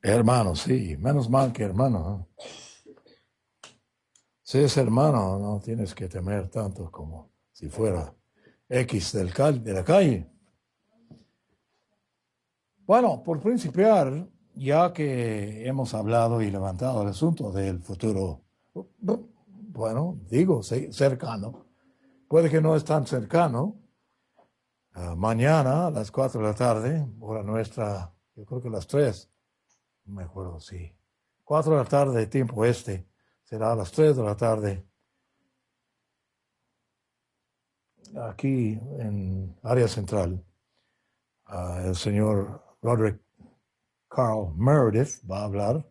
Hermano, sí, menos mal que hermano, ¿no? Si es hermano, no tienes que temer tanto como si fuera X de la calle. Bueno, por principiar, ya que hemos hablado y levantado el asunto del futuro, bueno, digo cercano, puede que no es tan cercano. Mañana a las 4 de la tarde, hora nuestra, yo creo que las 3, no me acuerdo, sí. 4 de la tarde, tiempo este, será a las 3 de la tarde, aquí en área central. El señor Roderick Carl Meredith va a hablar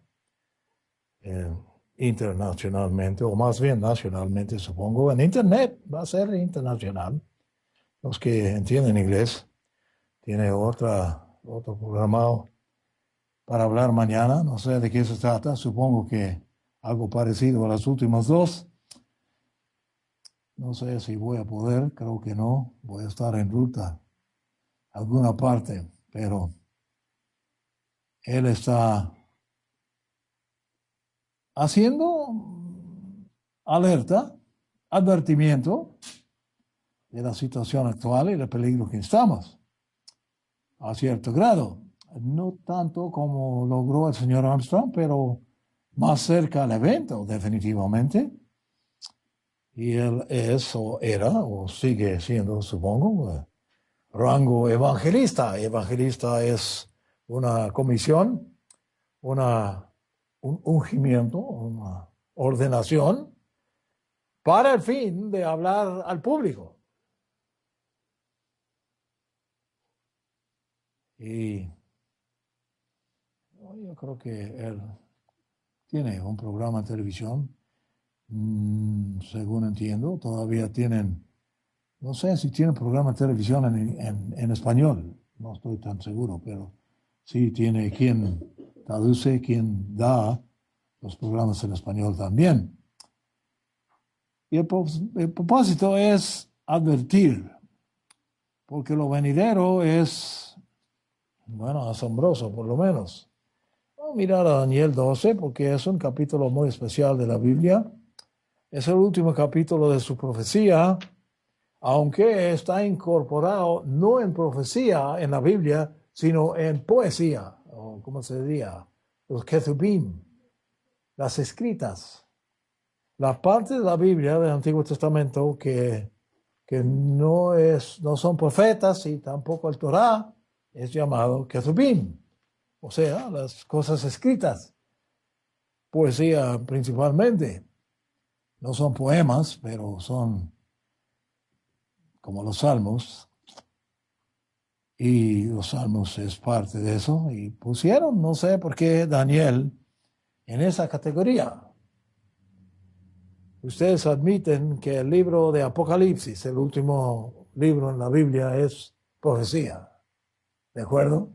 eh, internacionalmente, o más bien nacionalmente, supongo. En Internet va a ser internacional. Los que entienden inglés, tiene otro programado para hablar mañana. No sé de qué se trata. Supongo que algo parecido a las últimas dos. No sé si voy a poder, creo que no. Voy a estar en ruta a alguna parte, pero él está haciendo alerta, advertimiento de la situación actual y del peligro que estamos, a cierto grado. No tanto como logró el señor Armstrong, pero más cerca al evento, definitivamente. Y él es, o era, o sigue siendo, supongo, rango evangelista. Evangelista es una comisión, un ungimiento, una ordenación para el fin de hablar al público. Y yo creo que él tiene un programa de televisión, según entiendo, todavía tienen, no sé si tienen programa de televisión en español, no estoy tan seguro, pero sí tiene quien traduce, quien da los programas en español también. Y el propósito es advertir, porque lo venidero es, bueno, asombroso por lo menos. Vamos a mirar a Daniel 12 porque es un capítulo muy especial de la Biblia. Es el último capítulo de su profecía, aunque está incorporado no en profecía en la Biblia, sino en poesía, o como se diría, los ketubim, las escritas. La parte de la Biblia del Antiguo Testamento que no son profetas y tampoco el Torá, es llamado ketubim, o sea, las cosas escritas, poesía principalmente. No son poemas, pero son como los salmos, y los salmos es parte de eso, y pusieron, no sé por qué, Daniel en esa categoría. Ustedes admiten que el libro de Apocalipsis, el último libro en la Biblia, es profecía, ¿de acuerdo?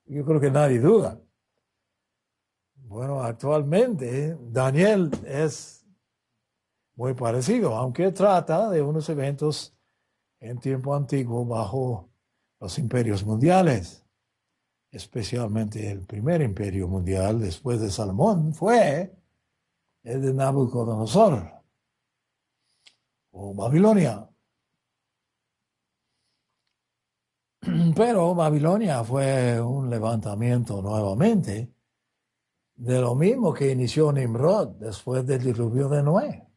Yo creo que nadie duda. Bueno, actualmente Daniel es muy parecido, aunque trata de unos eventos en tiempo antiguo bajo los imperios mundiales, especialmente el primer imperio mundial después de Salomón fue el de Nabucodonosor o Babilonia. Pero Babilonia fue un levantamiento nuevamente de lo mismo que inició Nimrod después del diluvio de Noé,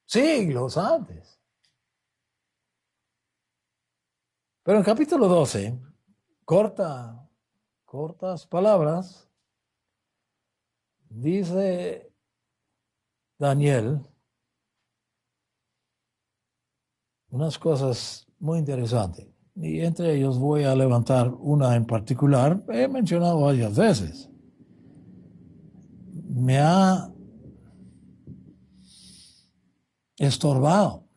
siglos antes. Pero en el capítulo 12, cortas palabras, dice Daniel unas cosas muy interesantes. Y entre ellos voy a levantar una en particular, he mencionado varias veces. Me ha estorbado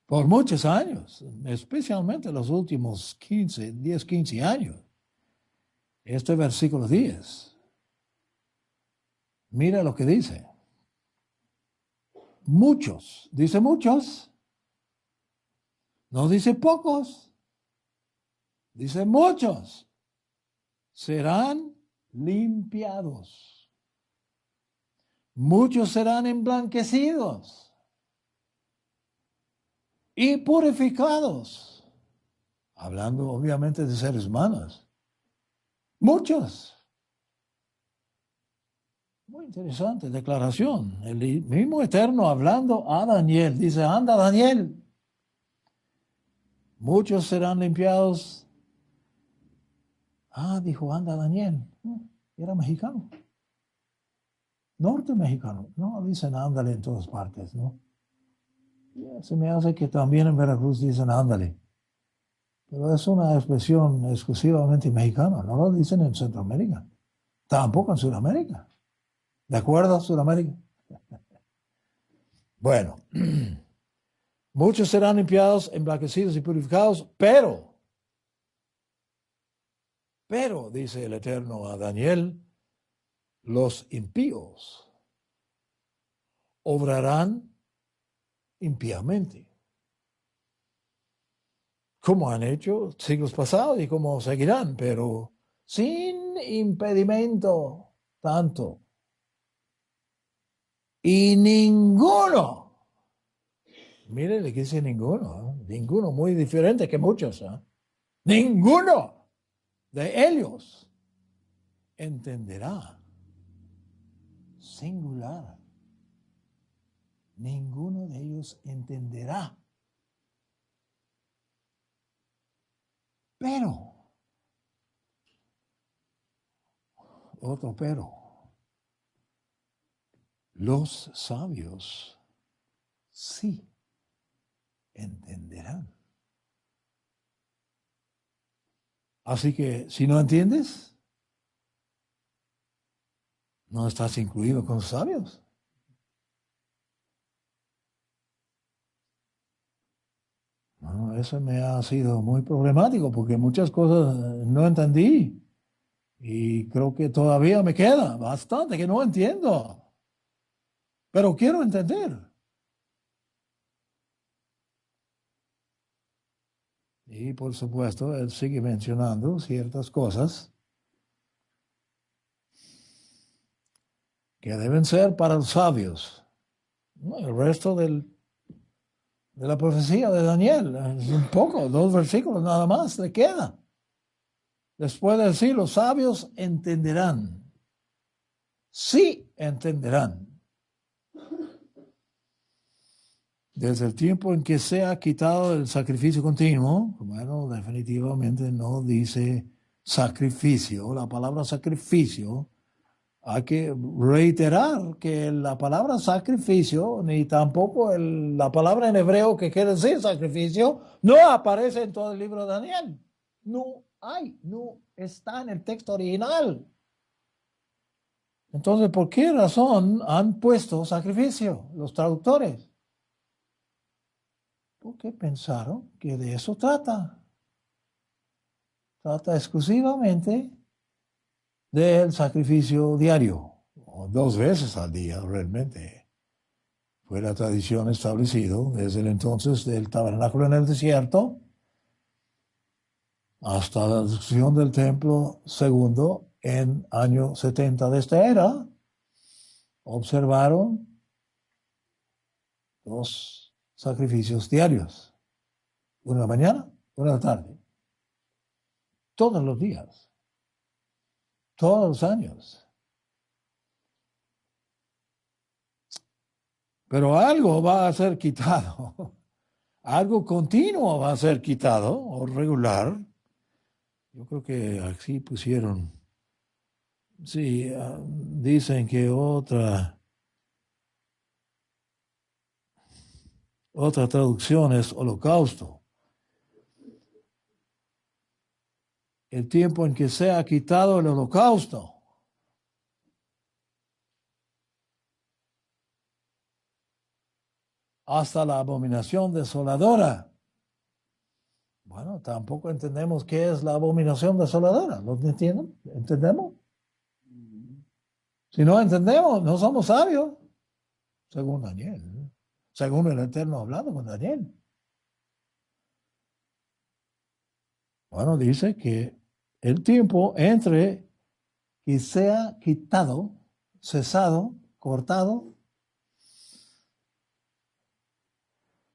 por muchos años, especialmente los últimos 15 años. Este versículo 10. Mira lo que dice. Muchos, dice muchos, no dice pocos, Dice, muchos serán limpiados. Muchos serán emblanquecidos y purificados. Hablando obviamente de seres humanos. Muchos. Muy interesante declaración. El mismo Eterno hablando a Daniel. Dice, anda Daniel. Muchos serán limpiados. Dijo, anda Daniel. Era mexicano. Norte mexicano. No, dicen ándale en todas partes, ¿no? Se me hace que también en Veracruz dicen ándale. Pero es una expresión exclusivamente mexicana. No lo dicen en Centroamérica. Tampoco en Sudamérica. ¿De acuerdo, Sudamérica? Bueno, muchos serán limpiados, emblanquecidos y purificados, pero, dice el Eterno a Daniel, los impíos obrarán impíamente, como han hecho siglos pasados y como seguirán, pero sin impedimento tanto. Y ninguno, mire le dice ninguno, ninguno, muy diferente que muchos, ninguno de ellos entenderá, singular, ninguno de ellos entenderá. Pero, otro pero, los sabios sí entenderán. Así que si no entiendes, no estás incluido con los sabios. No, eso me ha sido muy problemático porque muchas cosas no entendí y creo que todavía me queda bastante que no entiendo, pero quiero entender. Y por supuesto, él sigue mencionando ciertas cosas que deben ser para los sabios. El resto de la profecía de Daniel, es un poco, 2 versículos nada más le queda. Después de decir, los sabios entenderán. Sí entenderán. Desde el tiempo en que se ha quitado el sacrificio continuo, bueno, definitivamente no dice sacrificio. La palabra sacrificio, hay que reiterar que la palabra sacrificio, ni tampoco la palabra en hebreo que quiere decir sacrificio, no aparece en todo el libro de Daniel. No está en el texto original. Entonces, ¿por qué razón han puesto sacrificio los traductores? Porque pensaron que de eso trata. Trata exclusivamente del sacrificio diario, o 2 veces al día realmente. Fue la tradición establecida desde el entonces del tabernáculo en el desierto hasta la destrucción del templo segundo en año 70 de esta era. Observaron 2 sacrificios diarios, uno en la mañana, uno en la tarde, todos los días, todos los años. Pero algo va a ser quitado, algo continuo va a ser quitado o regular. Yo creo que así pusieron, sí, dicen que otra traducción es holocausto. El tiempo en que se ha quitado el holocausto. Hasta la abominación desoladora. Bueno, tampoco entendemos qué es la abominación desoladora. ¿Lo entienden? ¿Entendemos? Si no entendemos, no somos sabios. Según Daniel. Según el Eterno hablando con Daniel. Bueno, dice que el tiempo entre que sea quitado, cesado, cortado,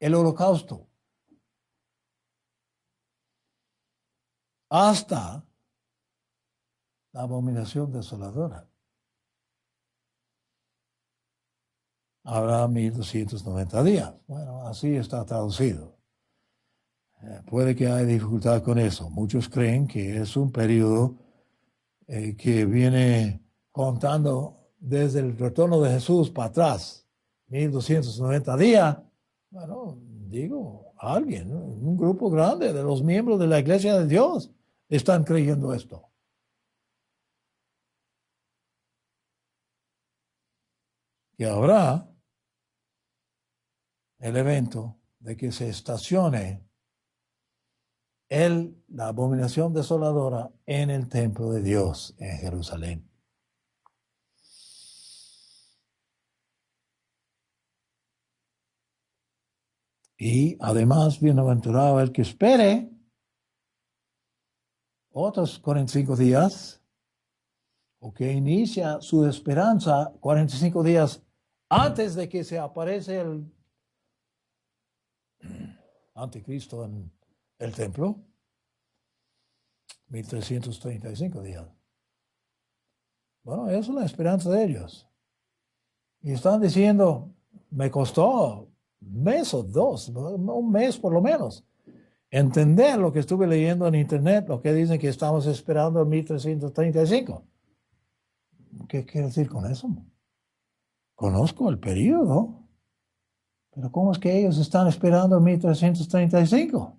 el holocausto, hasta la abominación desoladora. Habrá 1290 días. Bueno, así está traducido. Puede que haya dificultad con eso. Muchos creen que es un periodo que viene contando desde el retorno de Jesús para atrás, 1290 días. Bueno, digo, alguien, ¿no? Un grupo grande de los miembros de la Iglesia de Dios están creyendo esto. Que habrá el evento de que se estacione la abominación desoladora en el templo de Dios en Jerusalén. Y además, bienaventurado el que espere otros 45 días, o que inicia su esperanza 45 días antes de que se aparece el anticristo en el templo, 1335 días. Bueno, esa es la esperanza de ellos. Y están diciendo, me costó un mes o dos, un mes por lo menos, entender lo que estuve leyendo en internet, lo que dicen que estamos esperando en 1335. ¿Qué quiere decir con eso? Conozco el periodo, pero ¿cómo es que ellos están esperando en 1335?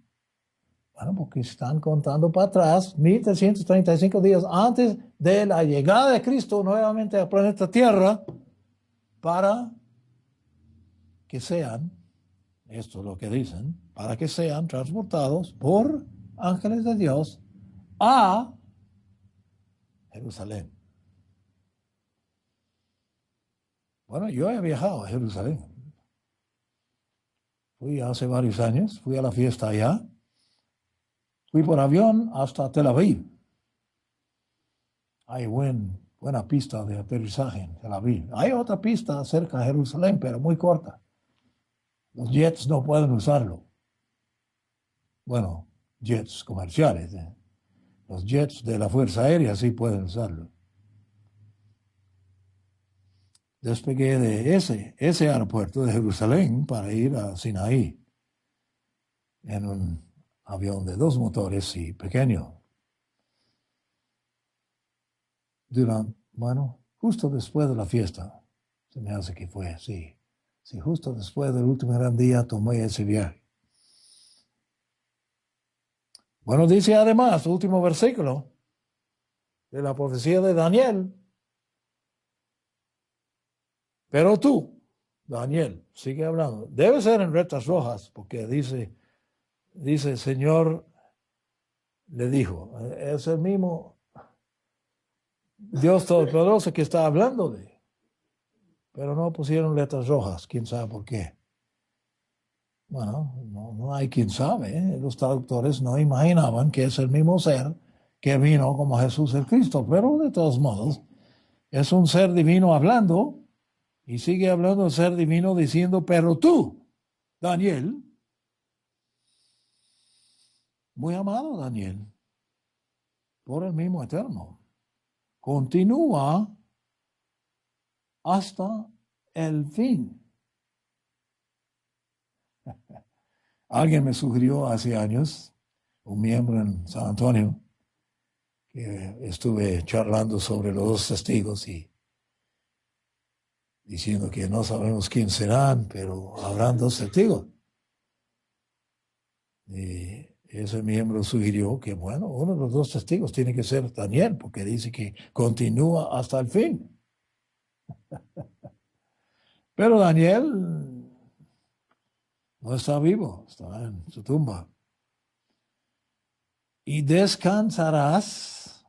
Bueno, porque están contando para atrás 1335 días antes de la llegada de Cristo nuevamente al planeta Tierra para que sean, esto es lo que dicen, para que sean transportados por ángeles de Dios a Jerusalén. Bueno, yo he viajado a Jerusalén. Fui hace varios años, fui a la fiesta allá. Fui por avión hasta Tel Aviv. Hay buena pista de aterrizaje en Tel Aviv. Hay otra pista cerca de Jerusalén, pero muy corta. Los jets no pueden usarlo. Bueno, jets comerciales. Los jets de la Fuerza Aérea sí pueden usarlo. Despegué de ese aeropuerto de Jerusalén para ir a Sinaí en un avión de 2 motores y pequeño. Justo después de la fiesta, se me hace que fue así. Sí, justo después del último gran día tomé ese viaje. Bueno, dice además, último versículo de la profecía de Daniel. Pero tú, Daniel, sigue hablando. Debe ser en letras rojas, porque dice, el Señor le dijo, es el mismo Dios Todopoderoso que está hablando de. Pero no pusieron letras rojas, quién sabe por qué. Bueno, no hay quien sabe. Los traductores no imaginaban que es el mismo ser que vino como Jesús el Cristo, pero de todos modos es un ser divino hablando y sigue hablando el ser divino diciendo, pero tú, Daniel, muy amado Daniel, por el mismo Eterno, continúa hasta el fin. Alguien me sugirió hace años, un miembro en San Antonio, que estuve charlando sobre los 2 testigos y diciendo que no sabemos quién serán, pero habrán 2 testigos. Y ese miembro sugirió que, bueno, uno de los 2 testigos tiene que ser Daniel, porque dice que continúa hasta el fin. Pero Daniel no está vivo, está en su tumba. Y descansarás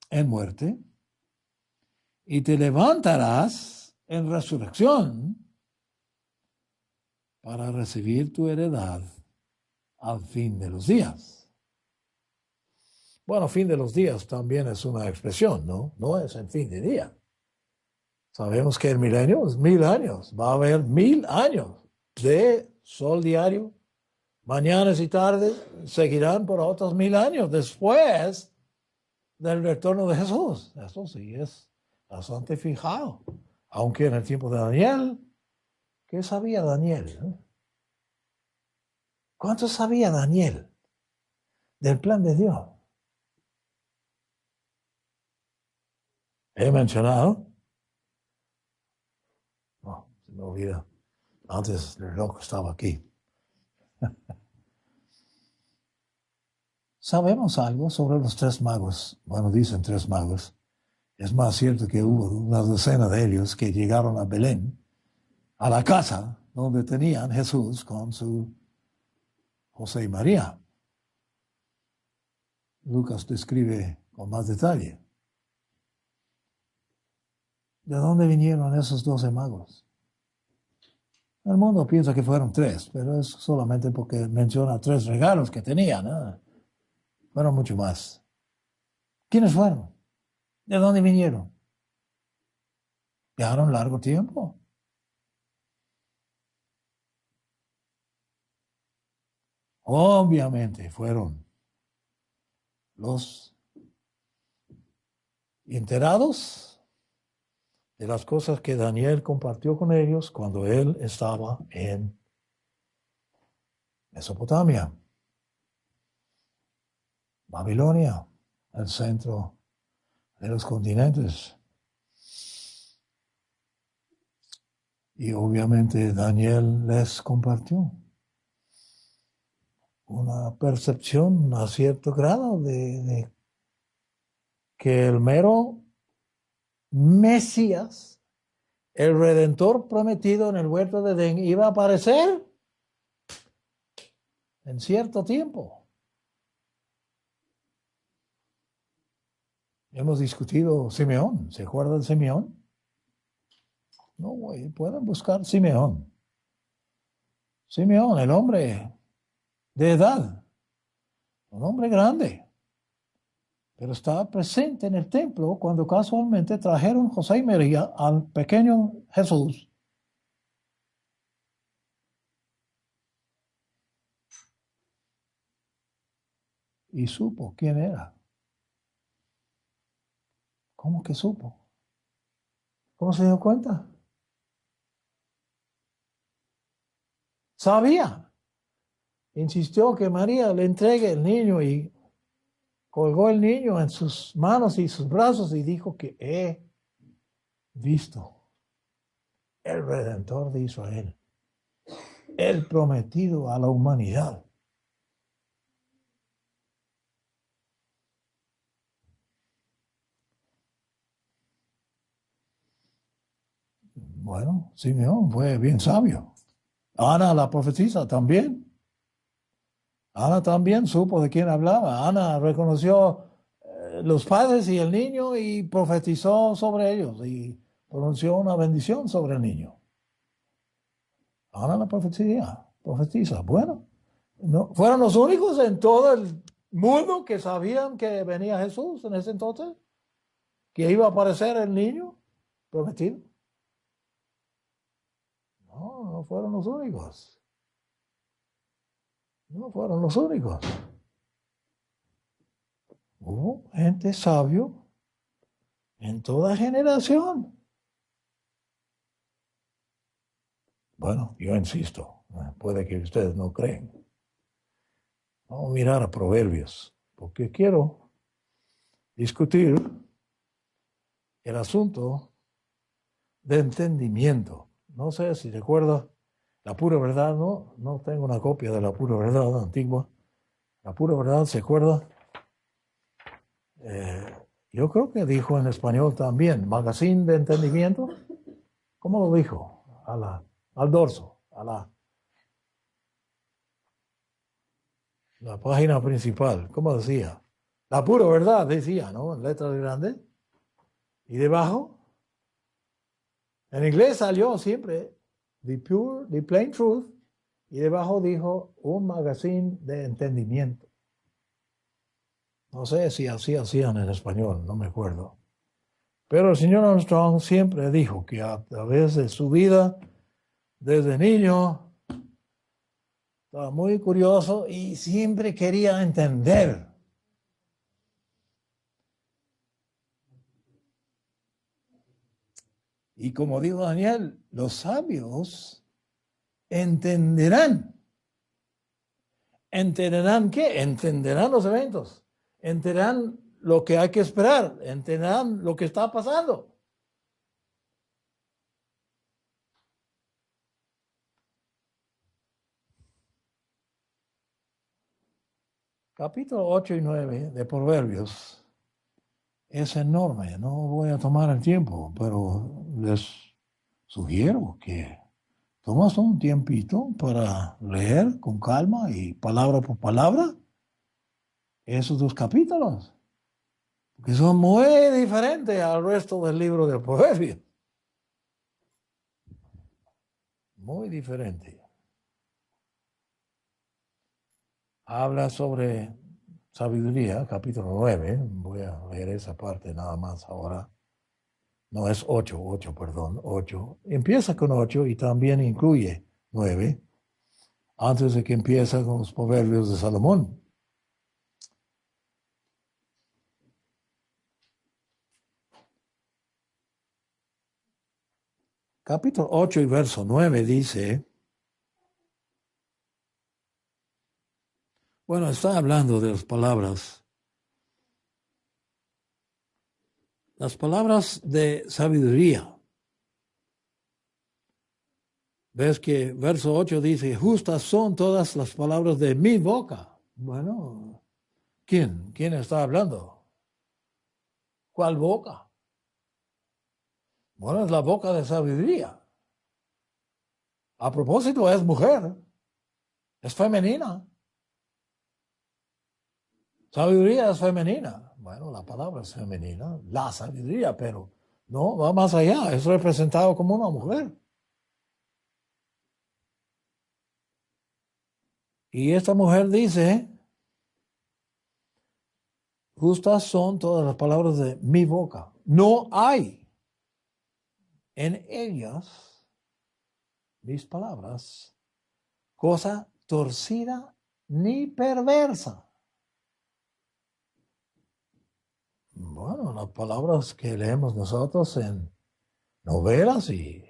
en muerte y te levantarás en resurrección para recibir tu heredad al fin de los días. Bueno, fin de los días también es una expresión, ¿no? No es el fin de día. Sabemos que el milenio es 1000 años. Va a haber 1000 años de sol diario. Mañanas y tardes seguirán por otros 1000 años después del retorno de Jesús. Eso sí es bastante fijado. Aunque en el tiempo de Daniel, ¿qué sabía Daniel? ¿Cuánto sabía Daniel del plan de Dios? He mencionado, no, se me olvida, antes el reloj estaba aquí. ¿Sabemos algo sobre los 3 magos? Bueno, dicen 3 magos. Es más cierto que hubo una docena de ellos que llegaron a Belén, a la casa donde tenían Jesús con su José y María. Lucas describe con más detalle. ¿De dónde vinieron esos 12 magos? El mundo piensa que fueron 3, pero es solamente porque menciona 3 regalos que tenían, ¿no? Fueron mucho más. ¿Quiénes fueron? ¿De dónde vinieron? ¿Viajaron largo tiempo? Obviamente fueron los enterados de las cosas que Daniel compartió con ellos cuando él estaba en Mesopotamia, Babilonia, el centro de los continentes. Y obviamente Daniel les compartió una percepción a cierto grado de que el mero Mesías, el Redentor prometido en el huerto de Edén, iba a aparecer en cierto tiempo. Hemos discutido Simeón. ¿Se acuerdan de Simeón? No, pueden buscar Simeón. Simeón, el hombre de edad, un hombre grande, pero estaba presente en el templo cuando casualmente trajeron José y María al pequeño Jesús. Y supo quién era. ¿Cómo que supo? ¿Cómo se dio cuenta? Sabía. Insistió que María le entregue el niño y colgó el niño en sus manos y sus brazos y dijo que he visto el Redentor de Israel, el prometido a la humanidad. Bueno, Simeón fue bien sabio. Ana, la profetisa, también. Ana también supo de quién hablaba. Ana reconoció los padres y el niño y profetizó sobre ellos y pronunció una bendición sobre el niño. Ana la profetiza. Bueno, no, fueron los únicos en todo el mundo que sabían que venía Jesús en ese entonces, que iba a aparecer el niño prometido. No fueron los únicos. No fueron los únicos. Hubo gente sabio en toda generación. Bueno, yo insisto, puede que ustedes no creen. Vamos a mirar a Proverbios, porque quiero discutir el asunto de entendimiento. No sé si recuerda la pura verdad, no tengo una copia de la pura verdad antigua. La pura verdad, ¿se acuerda? Yo creo que dijo en español también, magazine de entendimiento. ¿Cómo lo dijo? Al dorso, a la página principal. ¿Cómo decía? La pura verdad, decía, ¿no? En letras grandes. Y debajo, en inglés salió siempre, the plain truth, Y debajo dijo un magazine de entendimiento. No sé si así hacían en español, no me acuerdo. Pero el señor Armstrong siempre dijo que a través de su vida, desde niño, estaba muy curioso y siempre quería entender. Y como dijo Daniel, los sabios entenderán. ¿Entenderán qué? Entenderán los eventos. Entenderán lo que hay que esperar. Entenderán lo que está pasando. Capítulo 8 y 9 de Proverbios es enorme. No voy a tomar el tiempo, pero les sugiero que tomas un tiempito para leer con calma y palabra por palabra esos dos capítulos, que son muy diferentes al resto del libro de Proverbios. Muy diferente. Habla sobre sabiduría, capítulo 9. Voy a leer esa parte nada más ahora. No, es 8, perdón, 8. Empieza con 8 y también incluye 9, antes de que empiece con los proverbios de Salomón. Capítulo 8 y verso 9 dice, bueno, está hablando de las palabras de sabiduría. Ves que verso 8 dice, justas son todas las palabras de mi boca. Bueno, ¿quién? ¿Quién está hablando? ¿Cuál boca? Bueno, es la boca de sabiduría. A propósito, es mujer, es femenina. Sabiduría es femenina. Bueno, la palabra es femenina, la sabiduría, pero no, va más allá, es representado como una mujer. Y esta mujer dice, justas son todas las palabras de mi boca. No hay en ellas, mis palabras, cosa torcida ni perversa. Bueno, las palabras que leemos nosotros en novelas y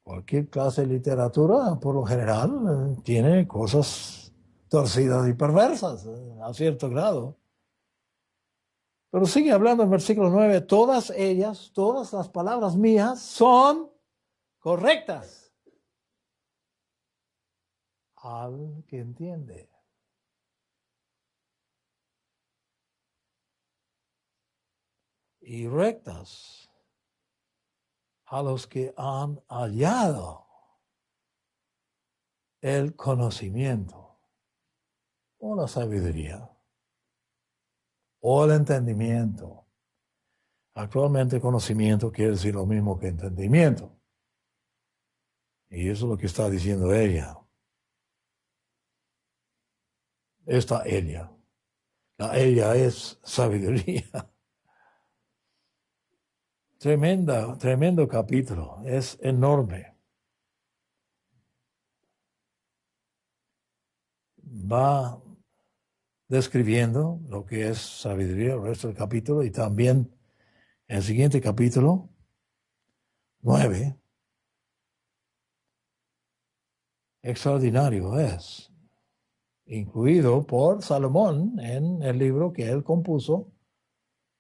cualquier clase de literatura, por lo general, tiene cosas torcidas y perversas, a cierto grado. Pero sigue hablando en versículo 9, todas ellas, todas las palabras mías son correctas al que entiende. Y rectas a los que han hallado el conocimiento o la sabiduría o el entendimiento. Actualmente conocimiento quiere decir lo mismo que entendimiento. Y eso es lo que está diciendo ella. Esta ella. La ella es sabiduría. Tremendo capítulo. Es enorme. Va describiendo lo que es sabiduría el resto del capítulo y también el siguiente capítulo, 9, extraordinario es, incluido por Salomón en el libro que él compuso,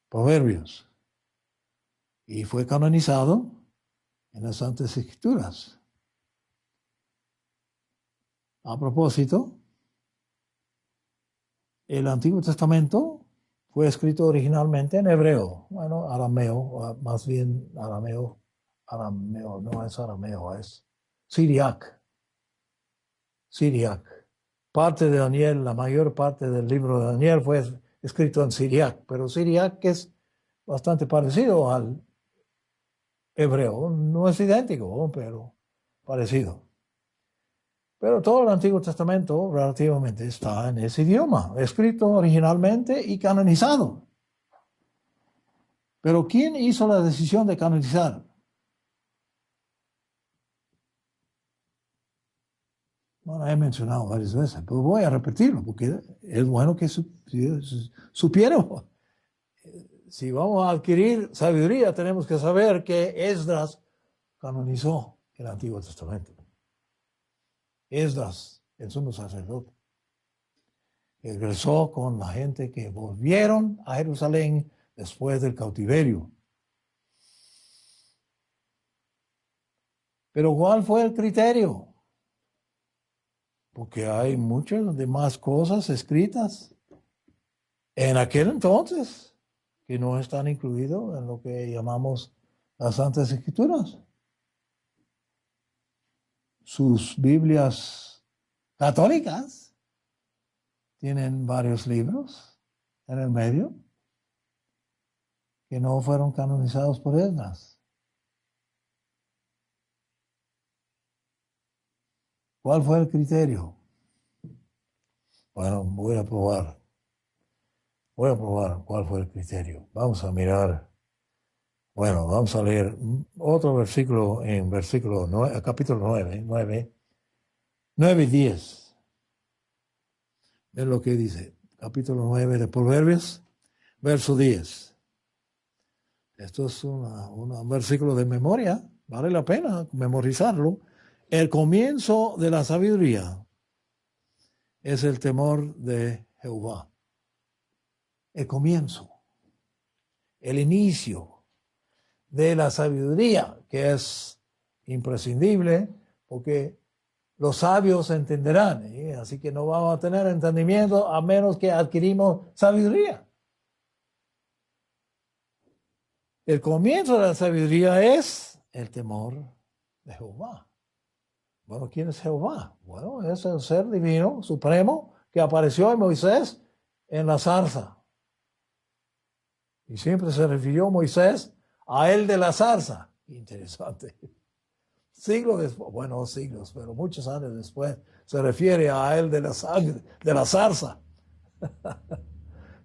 Proverbios, y fue canonizado en las Santas Escrituras. A propósito, el Antiguo Testamento fue escrito originalmente en hebreo, bueno, arameo, más bien arameo, no es arameo, es siriac. Parte de Daniel, la mayor parte del libro de Daniel fue escrito en siriac, pero siriac es bastante parecido al hebreo, no es idéntico, pero parecido. Pero todo el Antiguo Testamento relativamente está en ese idioma, escrito originalmente y canonizado. Pero ¿quién hizo la decisión de canonizar? Bueno, he mencionado varias veces, pero voy a repetirlo porque es bueno que supiéramos. Si vamos a adquirir sabiduría, tenemos que saber que Esdras canonizó el Antiguo Testamento. Esdras, el sumo sacerdote, regresó con la gente que volvieron a Jerusalén después del cautiverio. Pero ¿cuál fue el criterio? Porque hay muchas demás cosas escritas en aquel entonces que no están incluidos en lo que llamamos las Santas Escrituras. Sus Biblias católicas tienen varios libros en el medio que no fueron canonizados por Esdras. ¿Cuál fue el criterio? Bueno, voy a probar cuál fue el criterio. Vamos a mirar. Bueno, vamos a leer otro versículo en versículo 9, capítulo 9 y 10. Es lo que dice, capítulo 9 de Proverbios, verso 10. Esto es un versículo de memoria, vale la pena memorizarlo. El comienzo de la sabiduría es el temor de Jehová. El comienzo, el inicio de la sabiduría, que es imprescindible porque los sabios entenderán, ¿eh? Así que no vamos a tener entendimiento a menos que adquirimos sabiduría. El comienzo de la sabiduría es el temor de Jehová. Bueno, ¿quién es Jehová? Bueno, es el ser divino, supremo, que apareció en Moisés en la zarza. Y siempre se refirió Moisés a él de la zarza. Interesante. Siglos después, bueno, no siglos, pero muchos años después, se refiere a él de la zarza.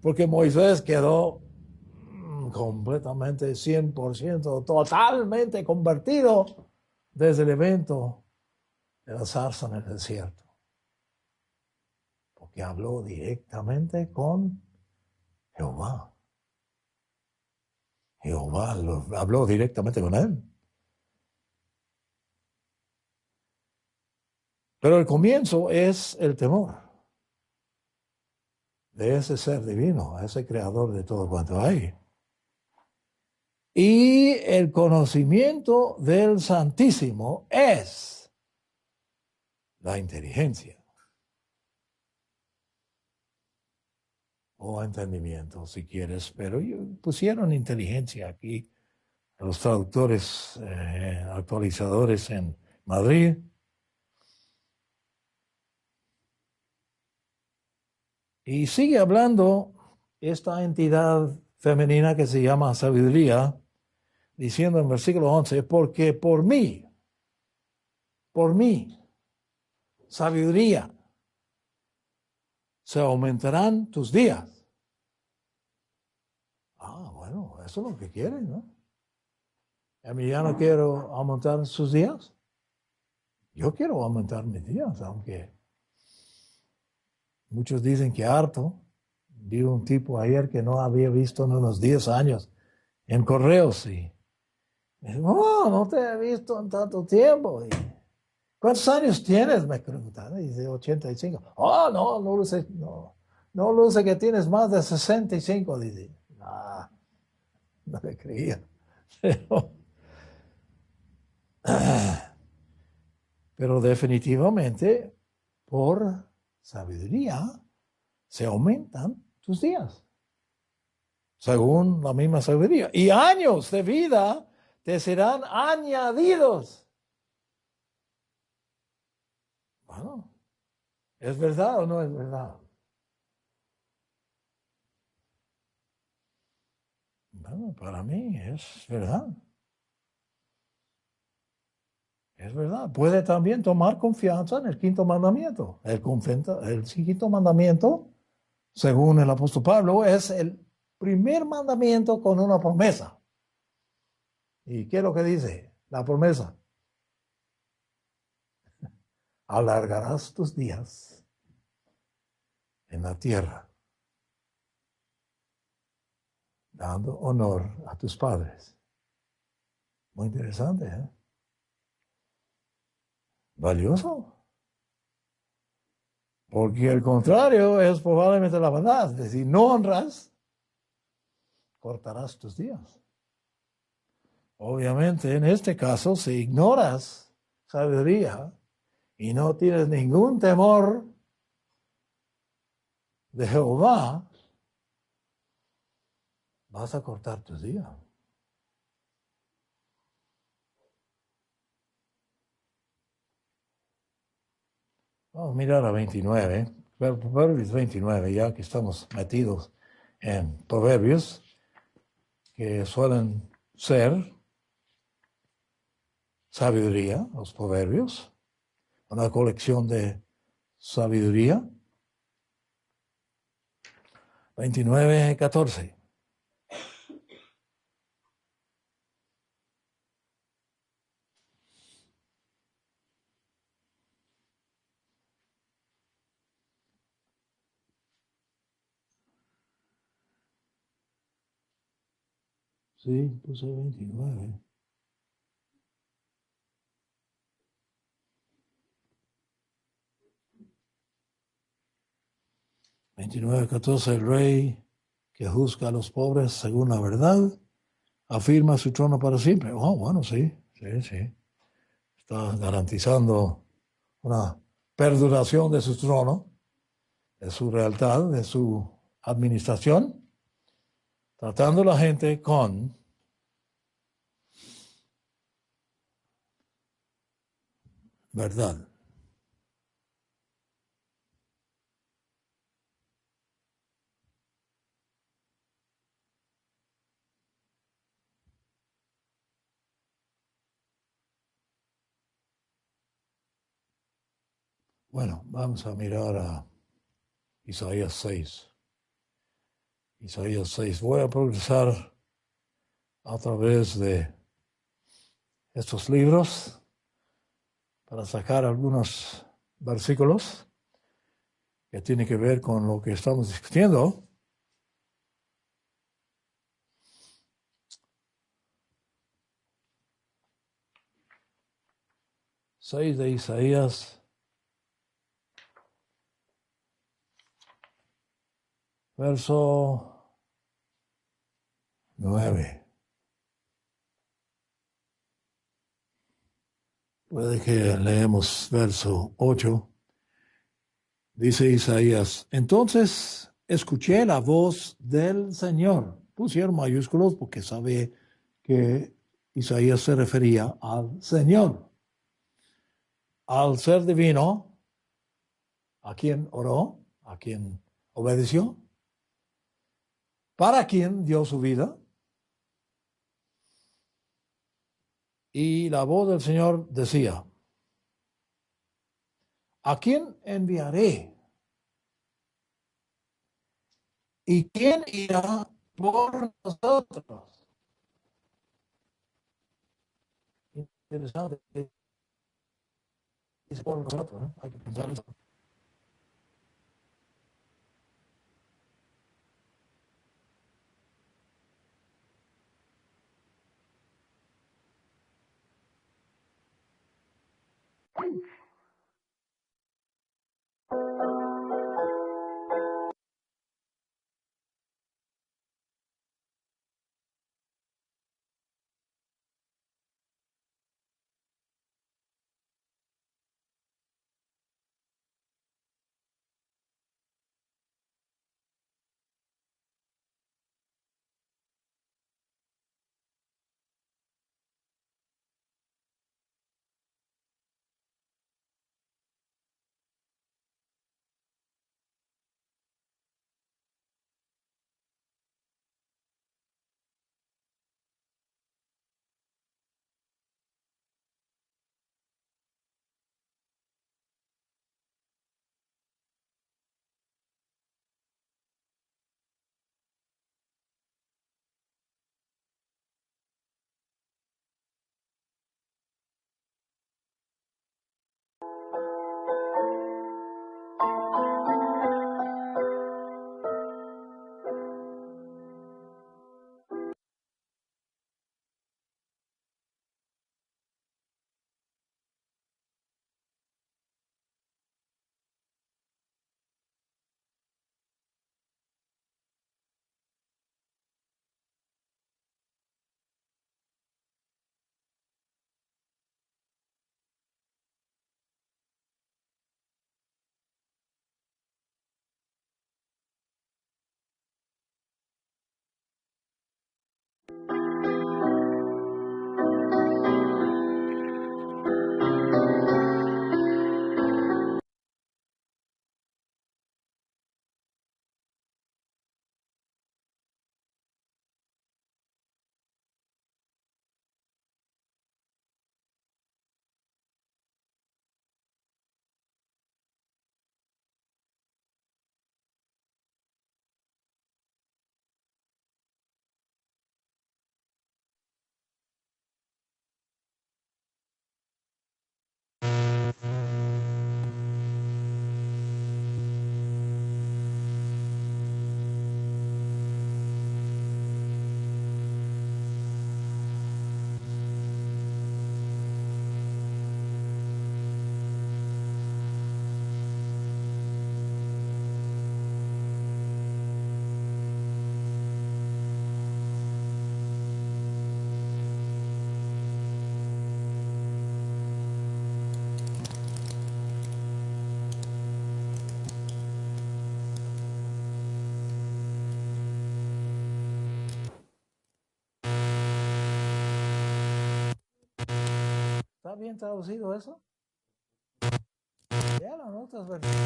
Porque Moisés quedó completamente, 100%, totalmente convertido desde el evento de la zarza en el desierto. Porque habló directamente con Jehová. Jehová habló directamente con él. Pero el comienzo es el temor de ese ser divino, ese creador de todo cuanto hay. Y el conocimiento del Santísimo es la inteligencia o entendimiento, si quieres, pero pusieron inteligencia aquí los traductores actualizadores en Madrid. Y sigue hablando esta entidad femenina que se llama sabiduría, diciendo en versículo 11, porque por mí, sabiduría, se aumentarán tus días. Ah, bueno, eso es lo que quieren, ¿no? A mí ya no quiero aumentar sus días. Yo quiero aumentar mis días, aunque muchos dicen que harto. Vi un tipo ayer que no había visto en unos 10 años en correos y me dijo, no te he visto en tanto tiempo. Y, ¿cuántos años tienes? Me preguntaron. Y dice 85. No luce que tienes más de 65, dice. No le creía. Pero definitivamente, por sabiduría, se aumentan tus días, según la misma sabiduría. Y años de vida te serán añadidos. Bueno, ¿es verdad o no es verdad? Bueno, para mí es verdad. Es verdad. Puede también tomar confianza en el quinto mandamiento. El quinto mandamiento, según el apóstol Pablo, es el primer mandamiento con una promesa. ¿Y qué es lo que dice la promesa? Alargarás tus días en la tierra, dando honor a tus padres. Muy interesante, ¿eh? Valioso. Porque el contrario es probablemente la verdad. Es decir, no honras, cortarás tus días. Obviamente, en este caso, si ignoras sabiduría y no tienes ningún temor de Jehová, vas a cortar tus días. Vamos a mirar a 29, Proverbios 29, ya que estamos metidos en proverbios que suelen ser sabiduría, los proverbios, una colección de sabiduría. 29:14. Sí, puse 29. 29:14, el rey que juzga a los pobres según la verdad, afirma su trono para siempre. Oh, bueno, sí. Está garantizando una perduración de su trono, de su lealtad, de su administración, tratando a la gente con verdad. Bueno, vamos a mirar a Isaías 6. Isaías 6. Voy a progresar a través de estos libros para sacar algunos versículos que tienen que ver con lo que estamos discutiendo. 6 de Isaías, verso 9. Puede que leemos verso 8. Dice Isaías, entonces escuché la voz del Señor. Pusieron mayúsculos porque sabe que Isaías se refería al Señor, al ser divino, a quien oró, a quien obedeció, para quien dio su vida. Y la voz del Señor decía, ¿a quién enviaré? ¿Y quién irá por nosotros? Interesante. Es por nosotros, ¿no? Hay que pensar eso. bien traducido eso? Ya no, otras versiones.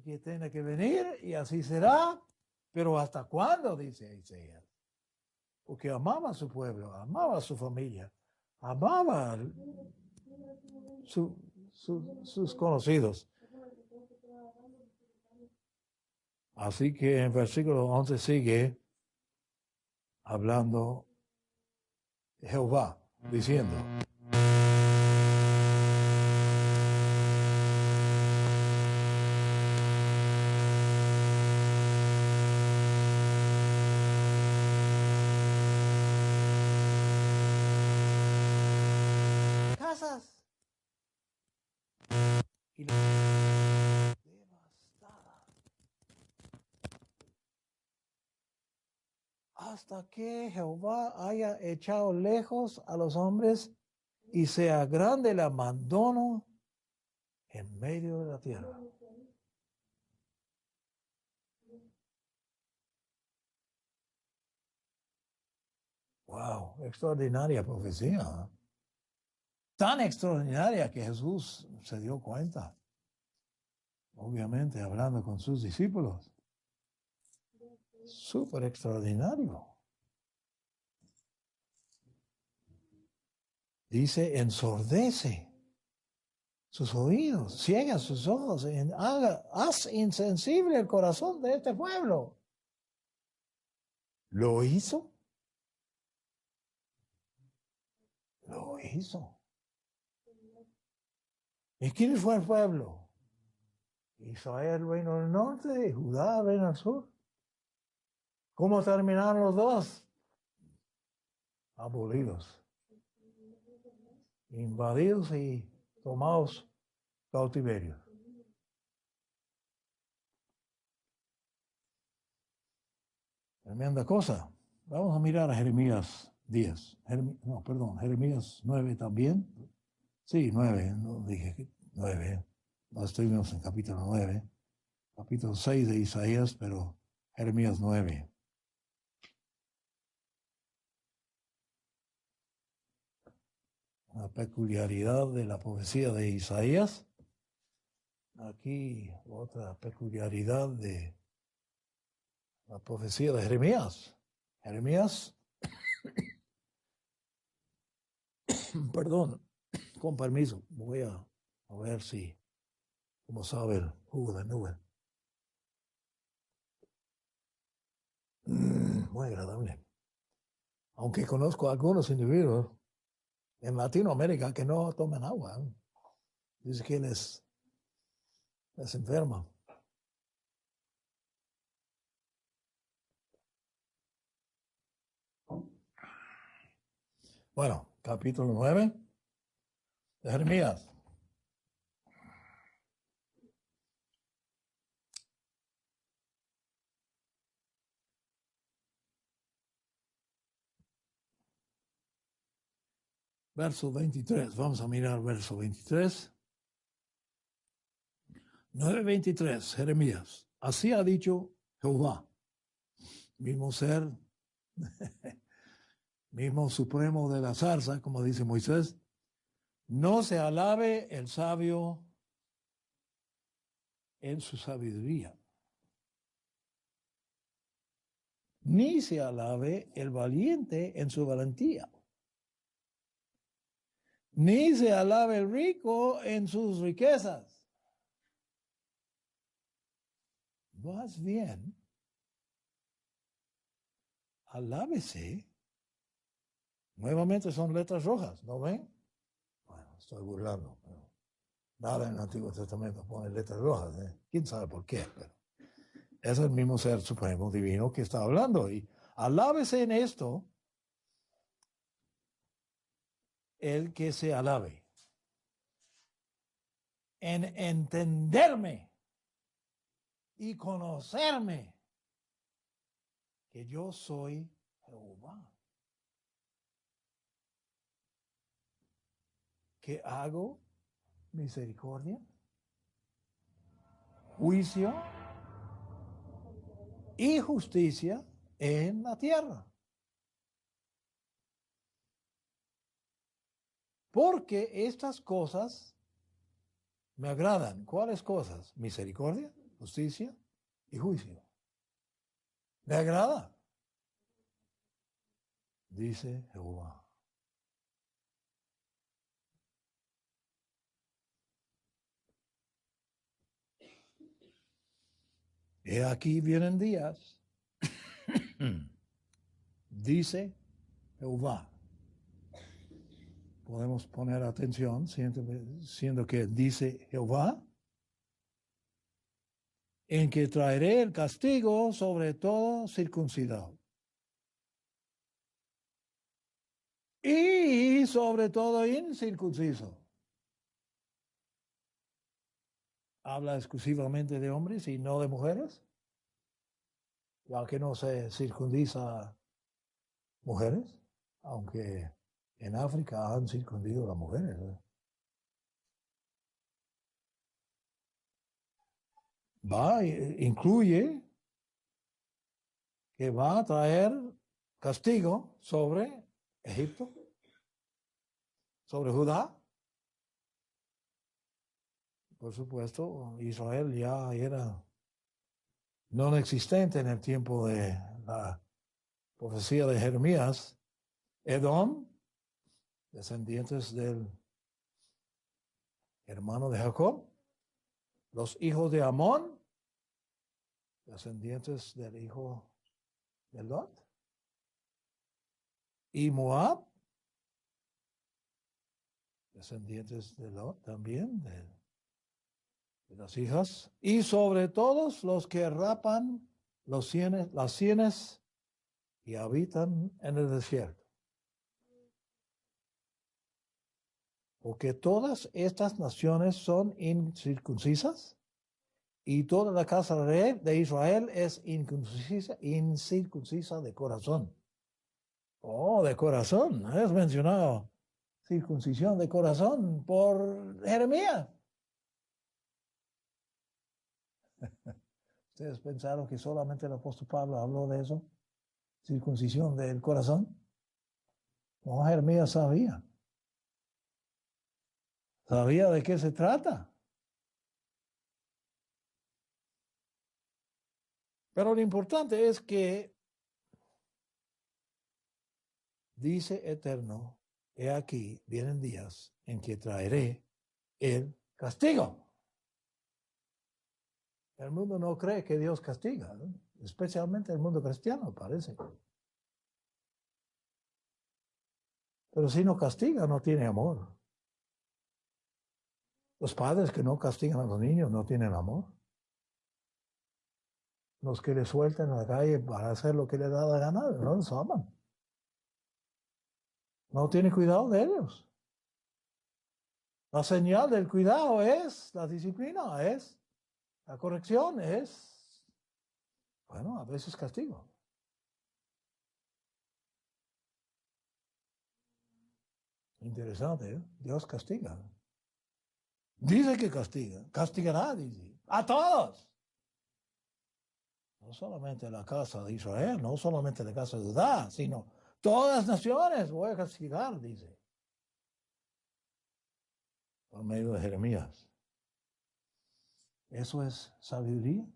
Que tiene que venir y así será, pero ¿hasta cuándo? Dice Isaías. Porque amaba a su pueblo, amaba a su familia, amaba sus conocidos. Así que en versículo 11 sigue hablando Jehová, diciendo, casas y devastada hasta que Jehová haya echado lejos a los hombres y sea grande el abandono en medio de la tierra. Wow, extraordinaria profecía. Tan extraordinaria que Jesús se dio cuenta. Obviamente hablando con sus discípulos. Súper extraordinario. Dice, ensordece sus oídos, ciega sus ojos, haz insensible el corazón de este pueblo. ¿Lo hizo? Lo hizo. ¿Y quién fue el pueblo? Israel reino del norte y Judá reino del sur. ¿Cómo terminaron los dos? Abolidos, invadidos y tomados cautiverio. Tremenda cosa. Vamos a mirar a Jeremías 10. Jeremías 9 también. Sí, 9, no dije 9. No estuvimos en capítulo 9. Capítulo 6 de Isaías, pero Jeremías 9. Una peculiaridad de la profecía de Isaías. Aquí otra peculiaridad de la profecía de Jeremías. Jeremías, perdón, con permiso, voy a ver si, como sabe el jugo de nube. Muy agradable. Aunque conozco a algunos individuos en Latinoamérica que no toman agua. Dice que les enferma. Bueno, capítulo 9 de Jeremías. Verso 23. Vamos a mirar verso 23. 9:23, Jeremías. Así ha dicho Jehová, mismo ser, mismo supremo de la zarza, como dice Moisés. No se alabe el sabio en su sabiduría, ni se alabe el valiente en su valentía, ni se alabe el rico en sus riquezas. Más bien, alábese. Nuevamente son letras rojas, ¿no ven? Bueno, estoy burlando, pero nada en el Antiguo Testamento pone letras rojas, ¿eh? ¿Quién sabe por qué? Pero es el mismo ser supremo divino que está hablando. Y alábese en esto el que se alabe. en entenderme y conocerme que yo soy Jehová, que hago misericordia, juicio y justicia en la tierra. Porque estas cosas me agradan. ¿Cuáles cosas? Misericordia, justicia y juicio. Me agrada, dice Jehová. He aquí vienen días, dice Jehová. Podemos poner atención, siendo que dice Jehová, en que traeré el castigo sobre todo circuncidado. Y sobre todo incircunciso. Habla exclusivamente de hombres y no de mujeres, ya que no se circundiza mujeres, aunque en África han circundido a las mujeres. Incluye que va a traer castigo sobre Egipto, sobre Judá. Por supuesto, Israel ya era no existente en el tiempo de la profecía de Jeremías. Edom, descendientes del hermano de Jacob. Los hijos de Amón, descendientes del hijo de Lot. Y Moab, descendientes de Lot también, de las hijas. Y sobre todos los que rapan las sienes y habitan en el desierto. Porque todas estas naciones son incircuncisas y toda la casa de Israel es incircuncisa de corazón. Oh, de corazón. Has mencionado circuncisión de corazón por Jeremías. ¿Ustedes pensaron que solamente el apóstol Pablo habló de eso? Circuncisión del corazón. No, Jeremías sabía. Sabía de qué se trata. Pero lo importante es que dice Eterno, he aquí, vienen días en que traeré el castigo. El mundo no cree que Dios castiga, ¿no? Especialmente el mundo cristiano, parece. Pero si no castiga, no tiene amor. Los padres que no castigan a los niños no tienen amor. Los que les sueltan en la calle para hacer lo que les da la gana, no los aman. No tiene cuidado de ellos. La señal del cuidado es la disciplina, es la corrección, es, bueno, a veces castigo. Interesante, ¿eh? Dios castiga. Dice que castiga, castigará, dice, a todos. No solamente la casa de Israel, no solamente la casa de Judá, sino todas las naciones voy a castigar, dice, por medio de Jeremías. ¿Eso es sabiduría?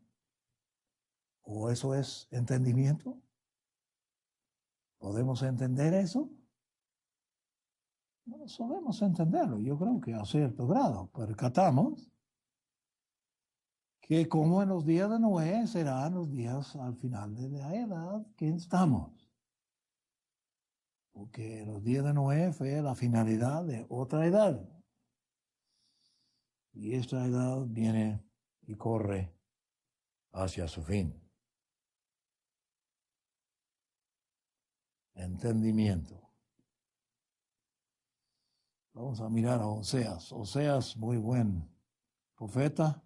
¿O eso es entendimiento? ¿Podemos entender eso? No solemos entenderlo. Yo creo que a cierto grado percatamos que como en los días de Noé serán los días al final de la edad que estamos. Porque los días de Noé fue la finalidad de otra edad. Y esta edad viene y corre hacia su fin. Entendimiento. Vamos a mirar a Oseas. Oseas, muy buen profeta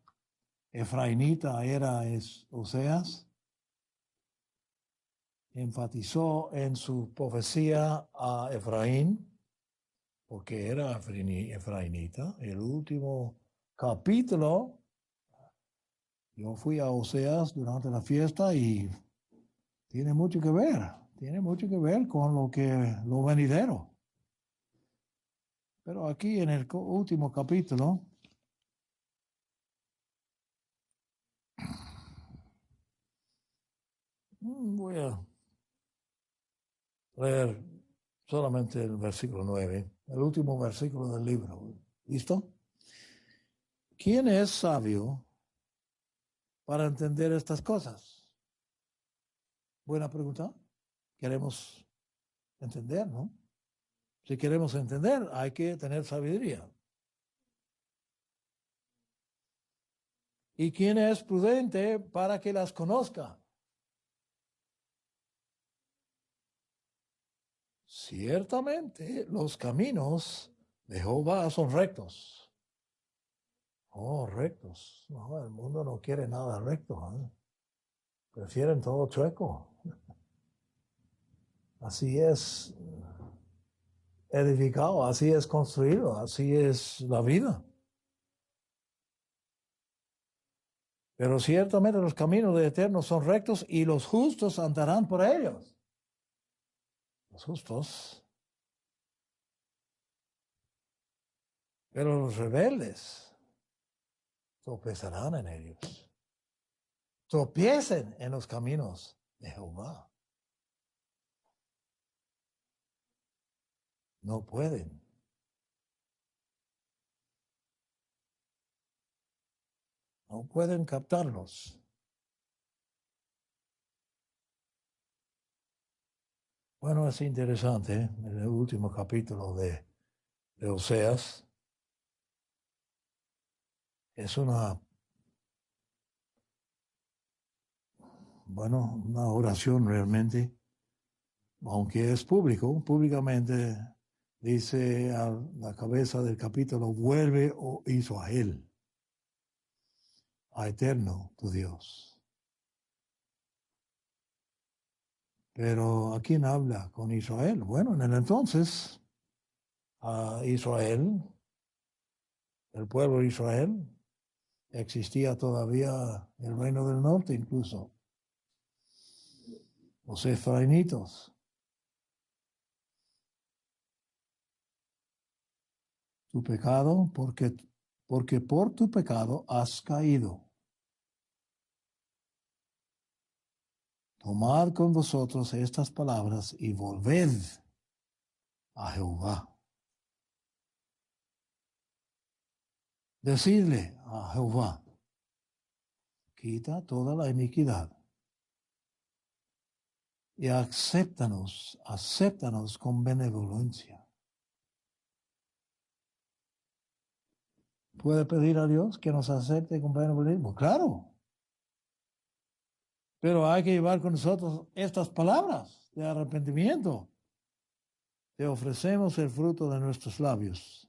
efraínita era Oseas, enfatizó en su profecía a Efraín, porque era efraínita. El último capítulo, yo fui a Oseas durante la fiesta y tiene mucho que ver con lo venidero. Pero aquí en el último capítulo, voy a leer solamente el versículo 9, el último versículo del libro. ¿Listo? ¿Quién es sabio para entender estas cosas? Buena pregunta. Queremos entender, ¿no? Si queremos entender, hay que tener sabiduría. ¿Y quién es prudente para que las conozca? Ciertamente los caminos de Jehová son rectos. Oh, rectos. No, el mundo no quiere nada recto, ¿eh? Prefieren todo chueco. Así es edificado, así es construido, así es la vida. Pero ciertamente los caminos de Eterno son rectos y los justos andarán por ellos. Los justos. Pero los rebeldes tropezarán en ellos. Tropiecen en los caminos de Jehová. No pueden. No pueden captarlos. Bueno, es interesante, en el último capítulo de Oseas, es una oración realmente, aunque es públicamente dice a la cabeza del capítulo, vuelve, oh Israel, a Eterno tu Dios. Pero ¿a quién habla con Israel? Bueno, en el entonces, a Israel, el pueblo de Israel, existía todavía el reino del norte incluso, los efraínitos. Tu pecado, porque por tu pecado has caído. Tomad con vosotros estas palabras y volved a Jehová. Decidle a Jehová, quita toda la iniquidad y acéptanos con benevolencia. ¿Puede pedir a Dios que nos acepte con benevolencia? Claro. Pero hay que llevar con nosotros estas palabras de arrepentimiento. Te ofrecemos el fruto de nuestros labios.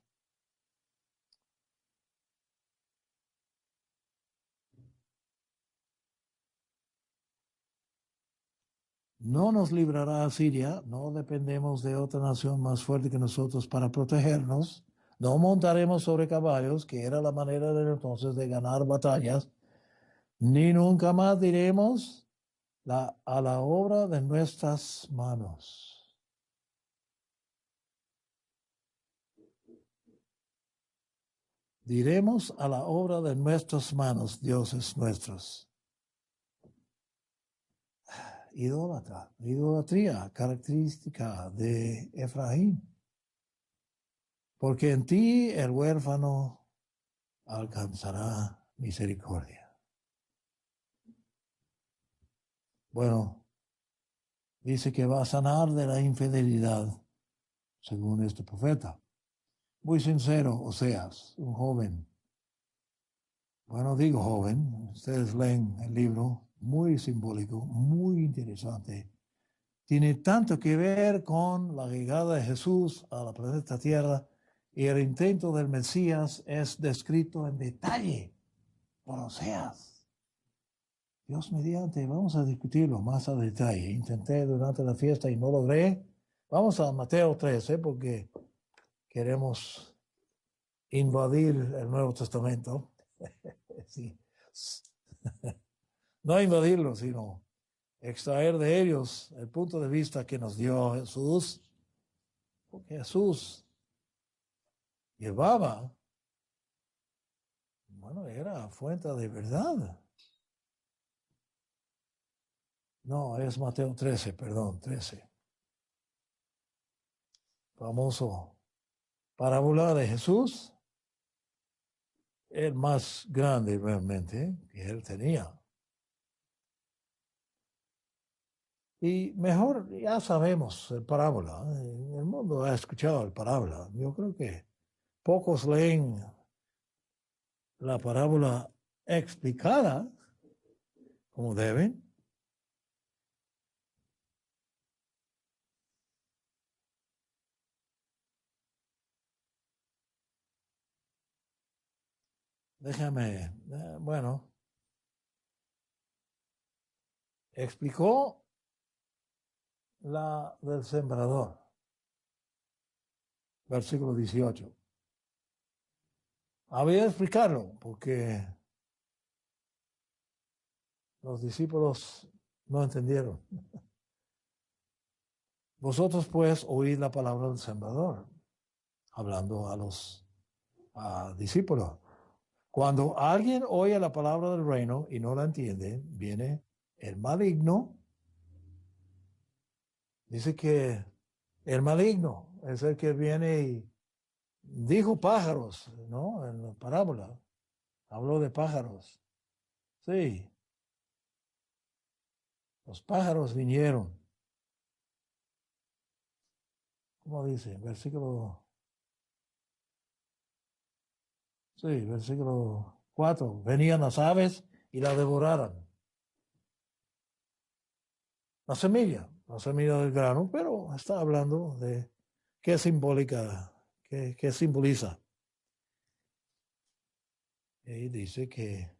No nos librará a Siria, no dependemos de otra nación más fuerte que nosotros para protegernos. No montaremos sobre caballos, que era la manera de entonces de ganar batallas, ni nunca más diremos a la obra de nuestras manos. Diremos a la obra de nuestras manos, dioses nuestros. Idolatría, característica de Efraín. Porque en ti el huérfano alcanzará misericordia. Bueno, dice que va a sanar de la infidelidad, según este profeta. Muy sincero, Oseas, un joven. Bueno, digo joven, ustedes leen el libro, muy simbólico, muy interesante. Tiene tanto que ver con la llegada de Jesús a la planeta Tierra y el intento del Mesías es descrito en detalle Oseas. Dios mediante, vamos a discutirlo más a detalle. Intenté durante la fiesta y no logré. Vamos a Mateo 13 porque queremos invadir el Nuevo Testamento. Sí. No invadirlo, sino extraer de ellos el punto de vista que nos dio Jesús. Porque Jesús llevaba, bueno, era fuente de verdad. No, es Mateo 13, perdón, 13. Famoso parábola de Jesús, el más grande realmente que él tenía. Y mejor, ya sabemos el parábola, el mundo ha escuchado el parábola. Yo creo que pocos leen la parábola explicada como deben. Déjame, bueno, explicó la del sembrador, versículo 18. Había de explicarlo porque los discípulos no entendieron. Vosotros pues oíd la palabra del sembrador, hablando a los discípulos. Cuando alguien oye la palabra del reino y no la entiende, viene el maligno. Dice que el maligno es el que viene y dijo pájaros, ¿no? En la parábola habló de pájaros. Sí, los pájaros vinieron. ¿Cómo dice? Versículo 4. Venían las aves y la devoraron. La semilla del grano, pero está hablando de qué simbólica, qué simboliza. Y dice que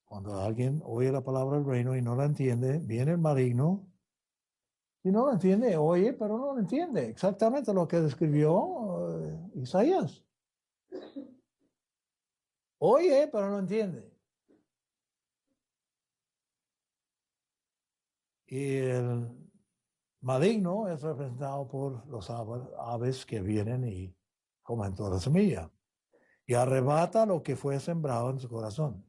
cuando alguien oye la palabra del reino y no la entiende, viene el maligno. Si no lo entiende, oye, pero no lo entiende. Exactamente lo que describió Isaías. Oye, pero no entiende. Y el maligno es representado por los aves que vienen y comen toda la semilla. Y arrebata lo que fue sembrado en su corazón.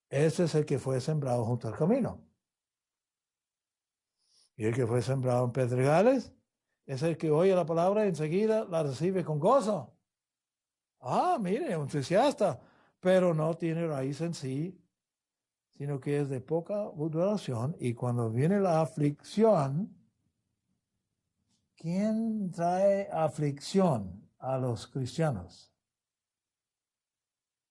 Ese es el que fue sembrado junto al camino. Y el que fue sembrado en pedregales es el que oye la palabra y enseguida la recibe con gozo. Ah, mire, entusiasta, pero no tiene raíz en sí, sino que es de poca duración. Y cuando viene la aflicción, ¿quién trae aflicción a los cristianos?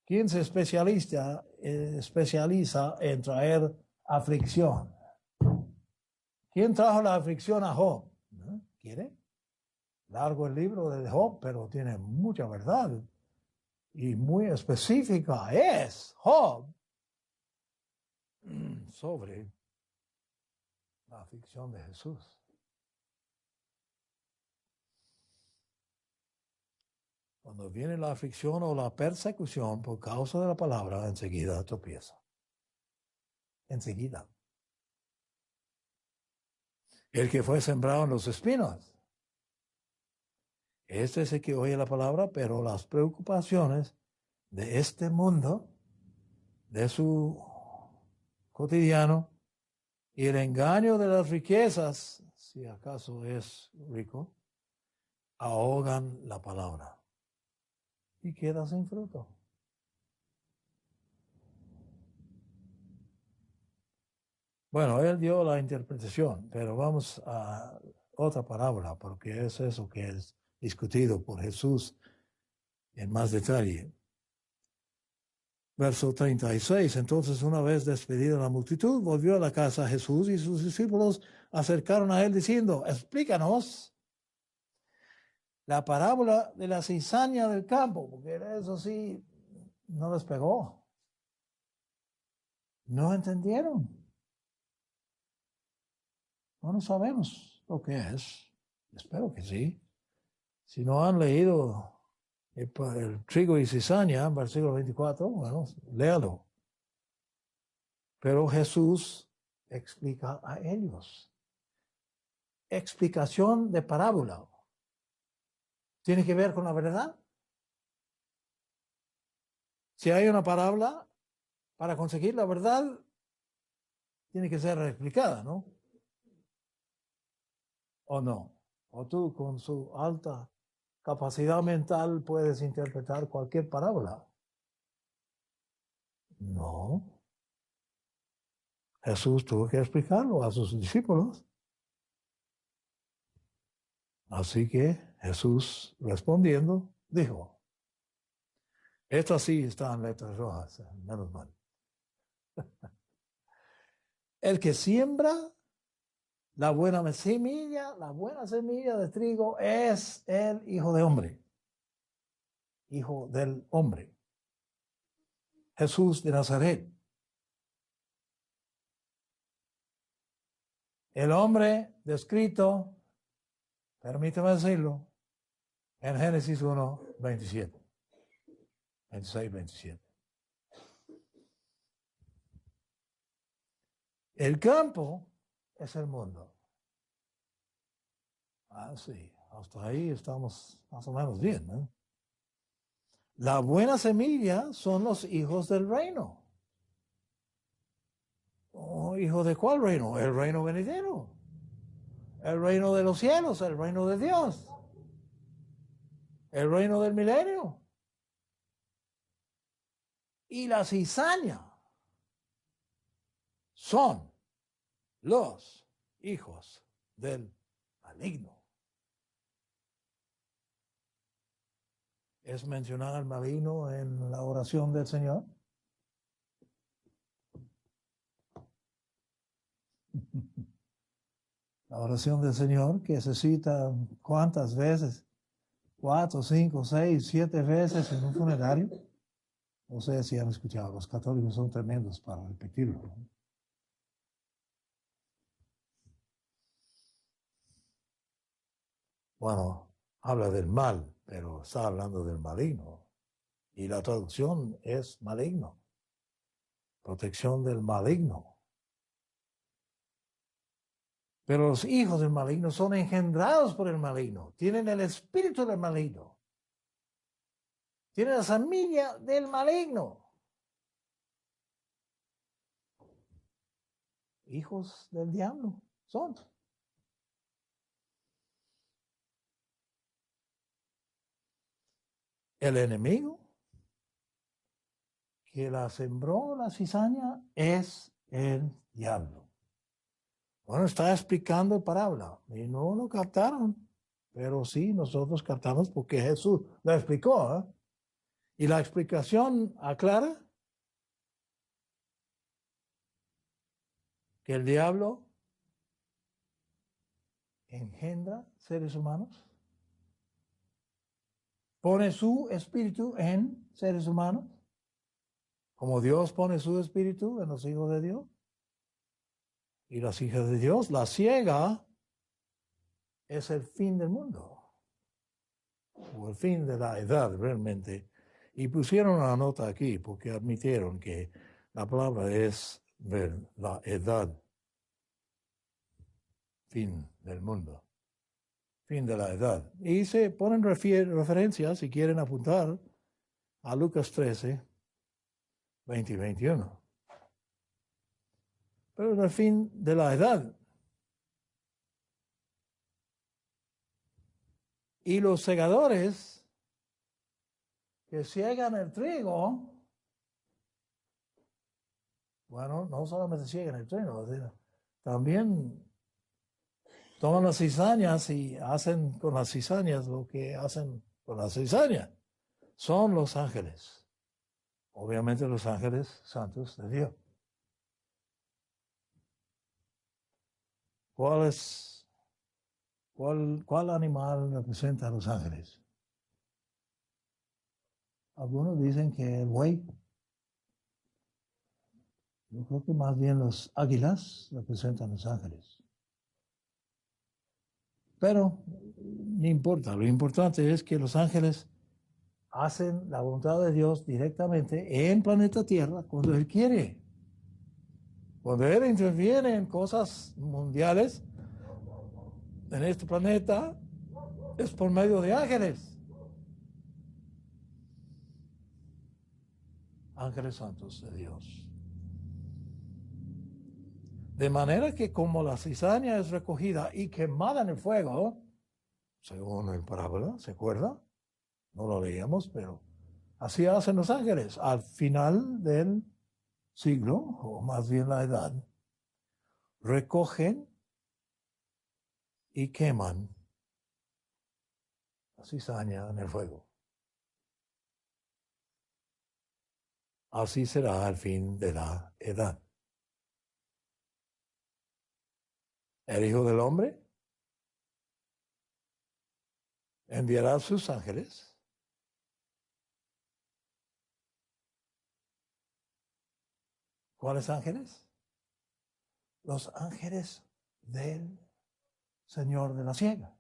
¿Quién se especializa en traer aflicción? ¿Quién trajo la aflicción a Job? ¿No? ¿Quiere? Largo el libro de Job, pero tiene mucha verdad y muy específica. Es Job sobre la aflicción de Jesús. Cuando viene la aflicción o la persecución por causa de la palabra, enseguida tropieza. Enseguida. El que fue sembrado en los espinos. Este es el que oye la palabra, pero las preocupaciones de este mundo, de su cotidiano, y el engaño de las riquezas, si acaso es rico, ahogan la palabra y queda sin fruto. Bueno, él dio la interpretación, pero vamos a otra parábola, porque es eso que es discutido por Jesús en más detalle. Verso 36. Entonces, una vez despedida la multitud, volvió a la casa Jesús y sus discípulos acercaron a él diciendo, explícanos la parábola de la cizaña del campo, porque eso sí no les pegó. No entendieron. No sabemos lo que es. Espero que sí. Si no han leído el trigo y cizaña, versículo 24, bueno, léalo. Pero Jesús explica a ellos. Explicación de parábola. ¿Tiene que ver con la verdad? Si hay una parábola, para conseguir la verdad, tiene que ser explicada, ¿no? ¿O no? O tú con su alta capacidad mental puedes interpretar cualquier parábola. No. Jesús tuvo que explicarlo a sus discípulos. Así que Jesús, respondiendo, dijo, esto sí está en letras rojas, menos mal. El que siembra la buena semilla de trigo es el Hijo de Hombre, Hijo del Hombre, Jesús de Nazaret. El hombre descrito, permíteme decirlo, en Génesis 1, 27, 26, 27. El campo es el mundo. Ah, sí, hasta ahí estamos más o menos bien, ¿no? La buena semilla son los hijos del reino. Oh, ¿hijo de cuál reino? El reino venidero. El reino de los cielos, el reino de Dios. El reino del milenio. Y la cizaña son los hijos del maligno. ¿Es mencionado el maligno en la oración del Señor? La oración del Señor que se cita ¿cuántas veces? 4, 5, 6, 7 veces en un funerario. No sé si han escuchado, los católicos son tremendos para repetirlo, ¿no? Bueno, habla del mal, pero está hablando del maligno. Y la traducción es maligno. Protección del maligno. Pero los hijos del maligno son engendrados por el maligno. Tienen el espíritu del maligno. Tienen la semilla del maligno. Hijos del diablo son. El enemigo que la sembró la cizaña es el diablo. Bueno, está explicando parábola y no lo captaron, pero sí nosotros captamos porque Jesús la explicó, ¿eh? Y la explicación aclara que el diablo engendra seres humanos, pone su espíritu en seres humanos, como Dios pone su espíritu en los hijos de Dios. Y las hijas de Dios, la ciega es el fin del mundo, o el fin de la edad realmente. Y pusieron una nota aquí porque admitieron que la palabra es la edad, fin del mundo, fin de la edad. Y se ponen referencias, si quieren apuntar, a Lucas 13, 20 y 21. Pero es el fin de la edad. Y los segadores que ciegan el trigo, bueno, no solamente ciegan el trigo, también toman las cizañas y hacen con las cizañas lo que hacen con las cizañas. Son los ángeles. Obviamente los ángeles santos de Dios. ¿Cuál ¿Cuál animal representa a los ángeles? Algunos dicen que el buey. Yo creo que más bien los águilas representan a los ángeles. Pero no importa, lo importante es que los ángeles hacen la voluntad de Dios directamente en planeta Tierra cuando Él quiere. Cuando Él interviene en cosas mundiales en este planeta, es por medio de ángeles. Ángeles santos de Dios. De manera que como la cizaña es recogida y quemada en el fuego, según el parábola, ¿se acuerda? No lo leíamos, pero así hacen los ángeles. Al final del siglo, o más bien la edad, recogen y queman la cizaña en el fuego. Así será al fin de la edad. El Hijo del Hombre enviará a sus ángeles. ¿Cuáles ángeles? Los ángeles del Señor de la siega.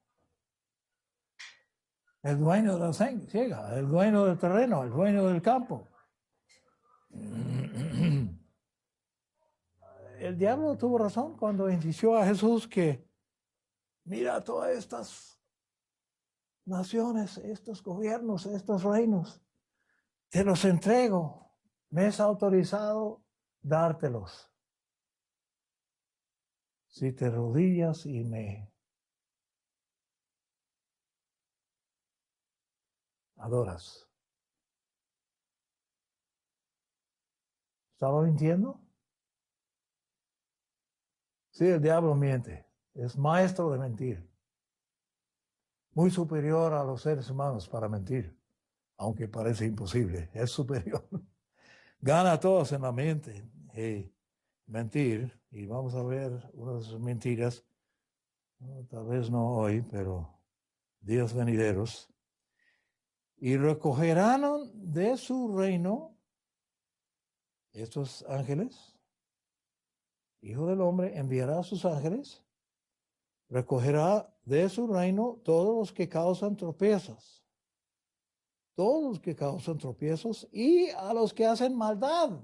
El dueño de la siega, el dueño del terreno, el dueño del campo. El diablo tuvo razón cuando indició a Jesús que mira todas estas naciones, estos gobiernos, estos reinos, te los entrego, me es autorizado dártelos. Si te rodillas y me adoras. ¿Estaba mintiendo? Sí, el diablo miente. Es maestro de mentir. Muy superior a los seres humanos para mentir. Aunque parece imposible. Es superior. Gana a todos en la mente. Mentir. Y vamos a ver una de sus mentiras. Tal vez no hoy, pero días venideros. Y recogerán de su reino estos ángeles. Hijo del hombre enviará a sus ángeles, recogerá de su reino todos los que causan tropiezos, y a los que hacen maldad.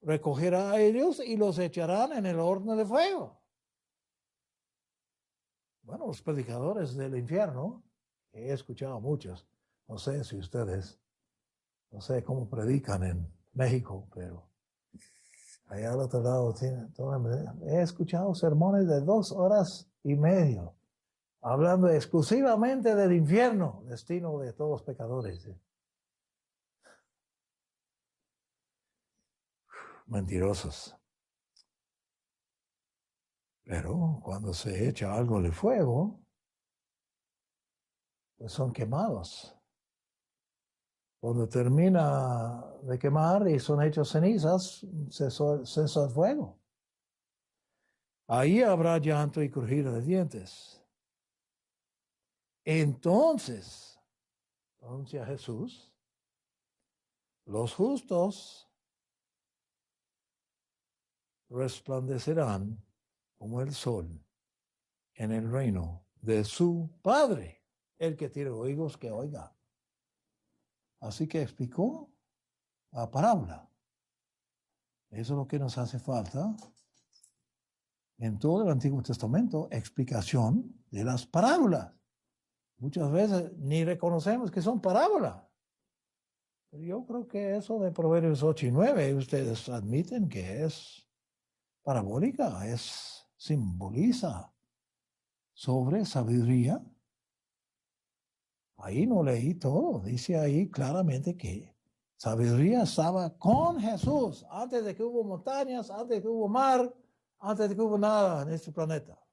Recogerá a ellos y los echarán en el horno de fuego. Bueno, los predicadores del infierno, he escuchado muchos, no sé si ustedes, no sé cómo predican en México, pero allá al otro lado he escuchado sermones de 2 horas y media, hablando exclusivamente del infierno, destino de todos los pecadores. Mentirosos. Pero cuando se echa algo de fuego, pues son quemados. Cuando termina de quemar y son hechos cenizas, cesa el fuego. Ahí habrá llanto y crujir de dientes. Entonces, anuncia Jesús, los justos resplandecerán como el sol en el reino de su Padre. El que tiene oídos, que oiga. Así que explicó la parábola. Eso es lo que nos hace falta en todo el Antiguo Testamento, explicación de las parábolas. Muchas veces ni reconocemos que son parábolas. Pero yo creo que eso de Proverbios 8 y 9, ustedes admiten que es parabólica, simboliza sobre sabiduría. Ahí no leí todo, dice ahí claramente que sabiduría estaba con Jesús antes de que hubo montañas, antes de que hubo mar, antes de que hubo nada en este planeta.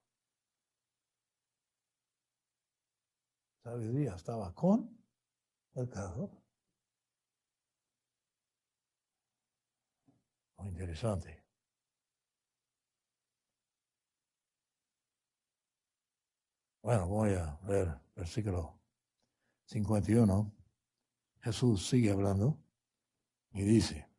Sabiduría estaba con el Creador. Muy interesante. Bueno, voy a leer versículo 51. Jesús sigue hablando y dice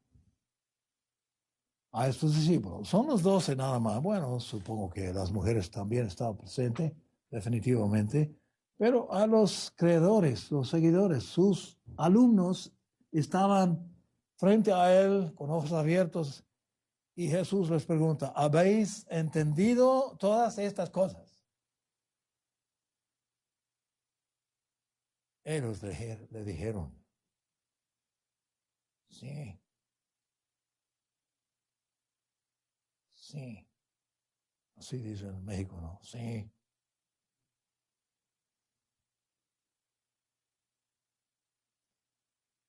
a estos discípulos, son los 12 nada más. Bueno, supongo que las mujeres también estaban presentes, definitivamente, pero a los creedores, los seguidores, sus alumnos estaban frente a él con ojos abiertos y Jesús les pregunta, ¿habéis entendido todas estas cosas? Ellos le dijeron, sí, sí. Así dicen en México, ¿no? Sí.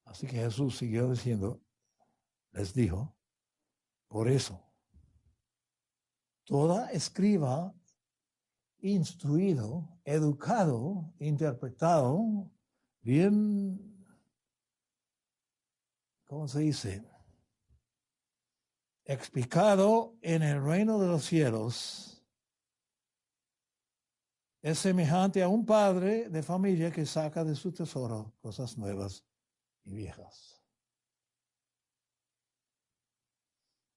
Así que Jesús siguió diciendo, les dijo, por eso, toda escriba instruido, educado, interpretado, bien, ¿cómo se dice? Explicado en el reino de los cielos, es semejante a un padre de familia que saca de su tesoro cosas nuevas y viejas.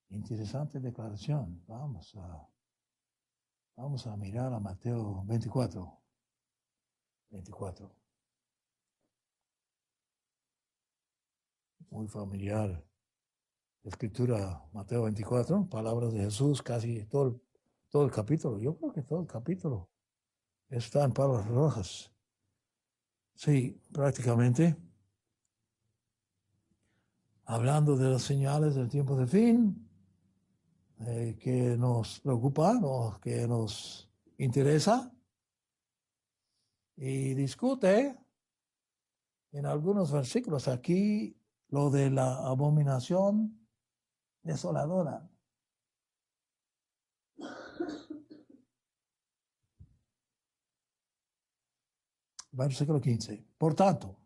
Interesante declaración. Vamos a mirar a Mateo 24. 24. Muy familiar. Escritura, Mateo 24, palabras de Jesús, casi todo el capítulo. Yo creo que todo el capítulo está en palabras rojas. Sí, prácticamente. Hablando de las señales del tiempo de fin, que nos preocupa o que nos interesa, y discute en algunos versículos aquí lo de la abominación desoladora. Versículo 15. Por tanto,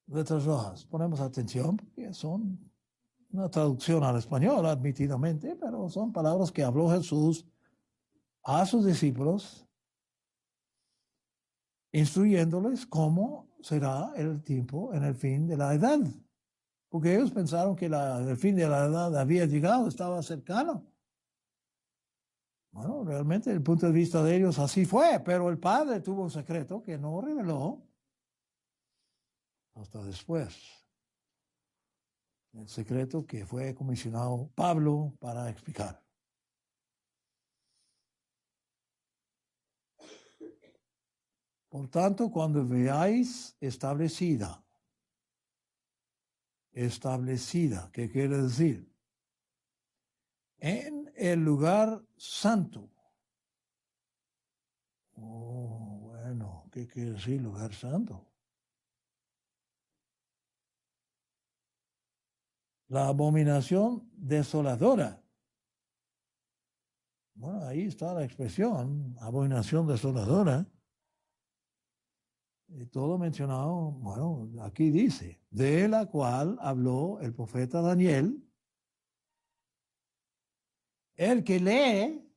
letras rojas, ponemos atención porque son una traducción al español, admitidamente, pero son palabras que habló Jesús a sus discípulos, instruyéndoles cómo será el tiempo en el fin de la edad. Porque ellos pensaron que el fin de la edad había llegado, estaba cercano. Bueno, realmente, desde el punto de vista de ellos, así fue, pero el Padre tuvo un secreto que no reveló hasta después. El secreto que fue comisionado Pablo para explicar. Por tanto, cuando veáis establecida, ¿qué quiere decir? En el lugar santo. Oh, bueno, ¿qué quiere decir lugar santo? La abominación desoladora. Bueno, ahí está la expresión, abominación desoladora. Y todo mencionado, bueno, aquí dice, de la cual habló el profeta Daniel, el que lee,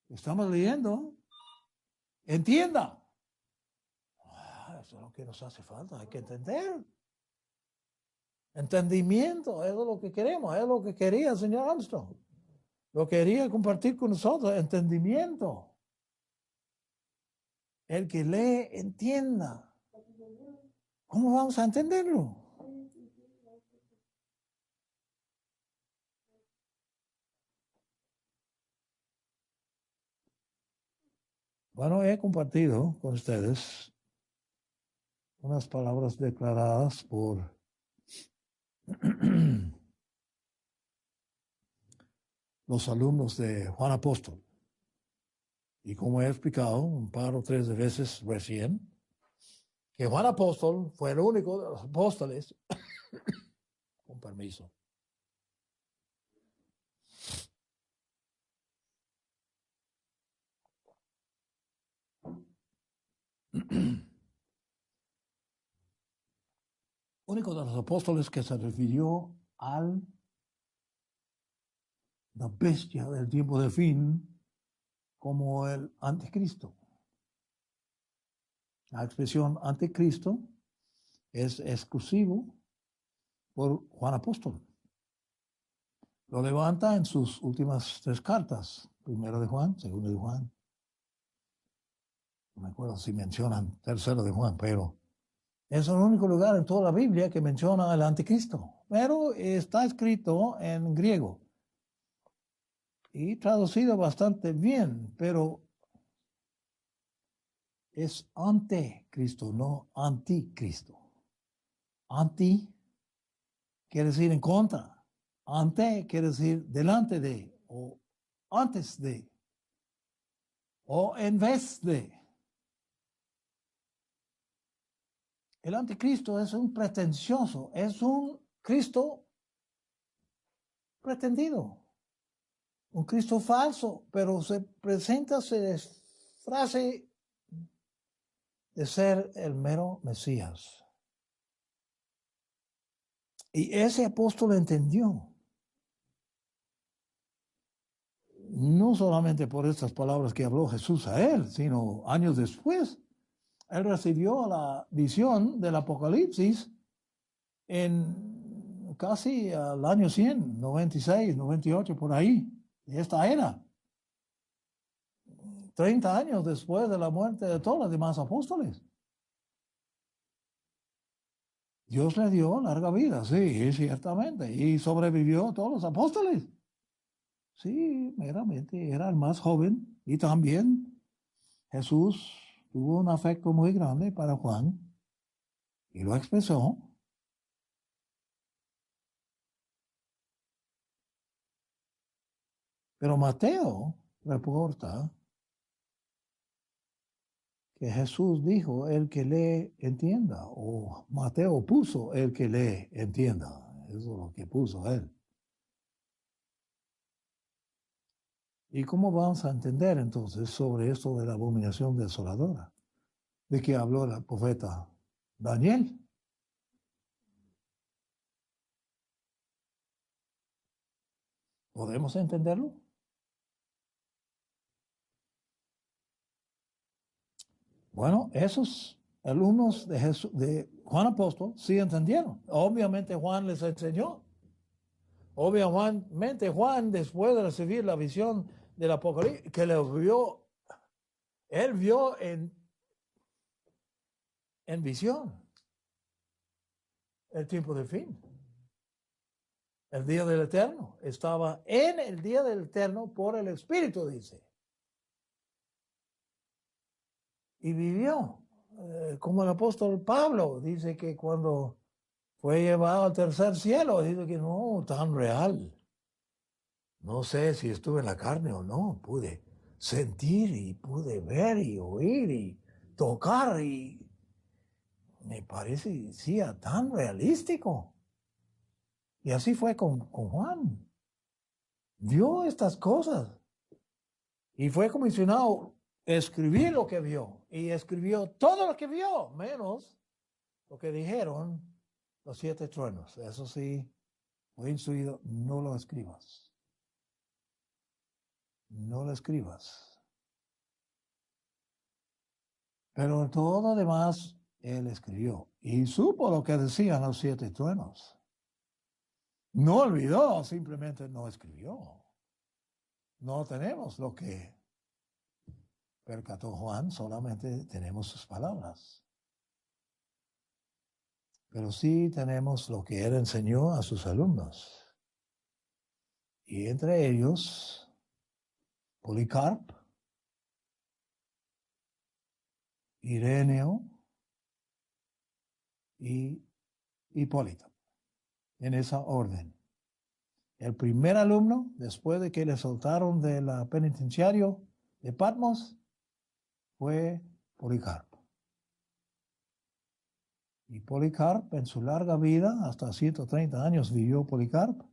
estamos leyendo, entienda. Eso es lo que nos hace falta, hay que entender. Entendimiento, eso es lo que queremos, es lo que quería el señor Armstrong. Lo quería compartir con nosotros, entendimiento. El que lee, entienda. ¿Cómo vamos a entenderlo? Bueno, he compartido con ustedes unas palabras declaradas por los alumnos de Juan Apóstol. Y como he explicado un par o tres de veces recién, que Juan Apóstol fue el único de los apóstoles, con permiso, único de los apóstoles que se refirió la bestia del tiempo de fin como el anticristo. La expresión anticristo es exclusivo por Juan Apóstol. Lo levanta en sus últimas 3 cartas, primero de Juan, segundo de Juan. No me acuerdo si mencionan tercero de Juan, pero es el único lugar en toda la Biblia que menciona al anticristo. Pero está escrito en griego y traducido bastante bien, pero es anticristo, no anticristo. Anti quiere decir en contra. Ante quiere decir delante de, o antes de, o en vez de. El anticristo es un pretencioso, es un Cristo pretendido, un Cristo falso, pero se presenta, se disfrace de ser el mero Mesías. Y ese apóstol entendió, no solamente por estas palabras que habló Jesús a él, sino años después, él recibió la visión del Apocalipsis en casi al año 100, 96, 98, por ahí, de esta era. 30 años después de la muerte de todos los demás apóstoles. Dios le dio larga vida, sí, ciertamente, y sobrevivió a todos los apóstoles. Sí, meramente era el más joven y también Jesús tuvo un afecto muy grande para Juan y lo expresó. Pero Mateo reporta que Jesús dijo el que le entienda, o Mateo puso el que le entienda. Eso es lo que puso él. ¿Y cómo vamos a entender entonces sobre esto de la abominación desoladora? ¿De que habló el profeta Daniel? ¿Podemos entenderlo? Bueno, esos alumnos de, de Juan Apóstol sí entendieron. Obviamente Juan les enseñó. Obviamente Juan, después de recibir la visión del Apocalipsis, que le vio, él vio en visión el tiempo del fin. El día del Eterno. Estaba en el día del Eterno por el Espíritu, dice. Y vivió. Como el apóstol Pablo dice que cuando fue llevado al tercer cielo, dice que no, tan real. No sé si estuve en la carne o no, pude sentir y pude ver y oír y tocar y me parece, sí, tan realístico. Y así fue con Juan. Vio estas cosas y fue comisionado a escribir lo que vio y escribió todo lo que vio, menos lo que dijeron los 7 truenos. Eso sí, fue instruido, no lo escribas. No lo escribas. Pero todo lo demás él escribió y supo lo que decían los 7 truenos. No olvidó, simplemente no escribió. No tenemos lo que percató Juan, solamente tenemos sus palabras. Pero sí tenemos lo que él enseñó a sus alumnos. Y entre ellos, Policarpo, Ireneo y Hipólito, en esa orden. El primer alumno, después de que le soltaron del penitenciario de Patmos, fue Policarpo. Y Policarpo, en su larga vida, hasta 130 años vivió Policarpo,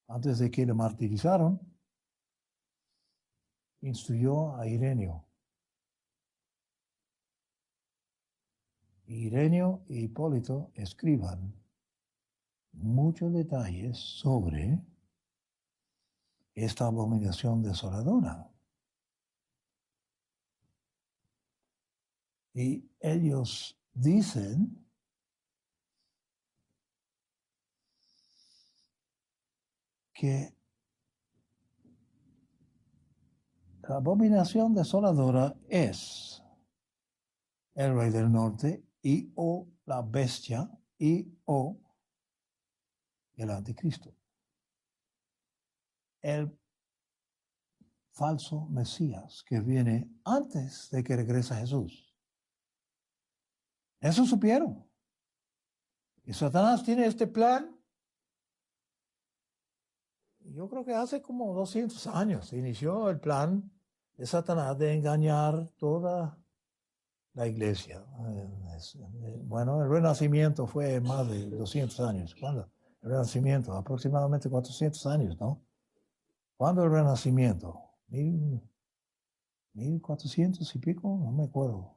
antes de que le martirizaron, instruyó a Ireneo. Ireneo e Hipólito escriban muchos detalles sobre esta abominación desoladora. Y ellos dicen que la abominación desoladora es el rey del norte y o la bestia y o el anticristo. El falso Mesías que viene antes de que regrese Jesús. Eso supieron. Y Satanás tiene este plan. Yo creo que hace como 200 años inició el plan de Satanás de engañar toda la iglesia. Bueno, el Renacimiento fue más de 200 años. ¿Cuándo? El Renacimiento, aproximadamente 400 años, ¿no? ¿Cuándo el Renacimiento? 1400 y pico, no me acuerdo.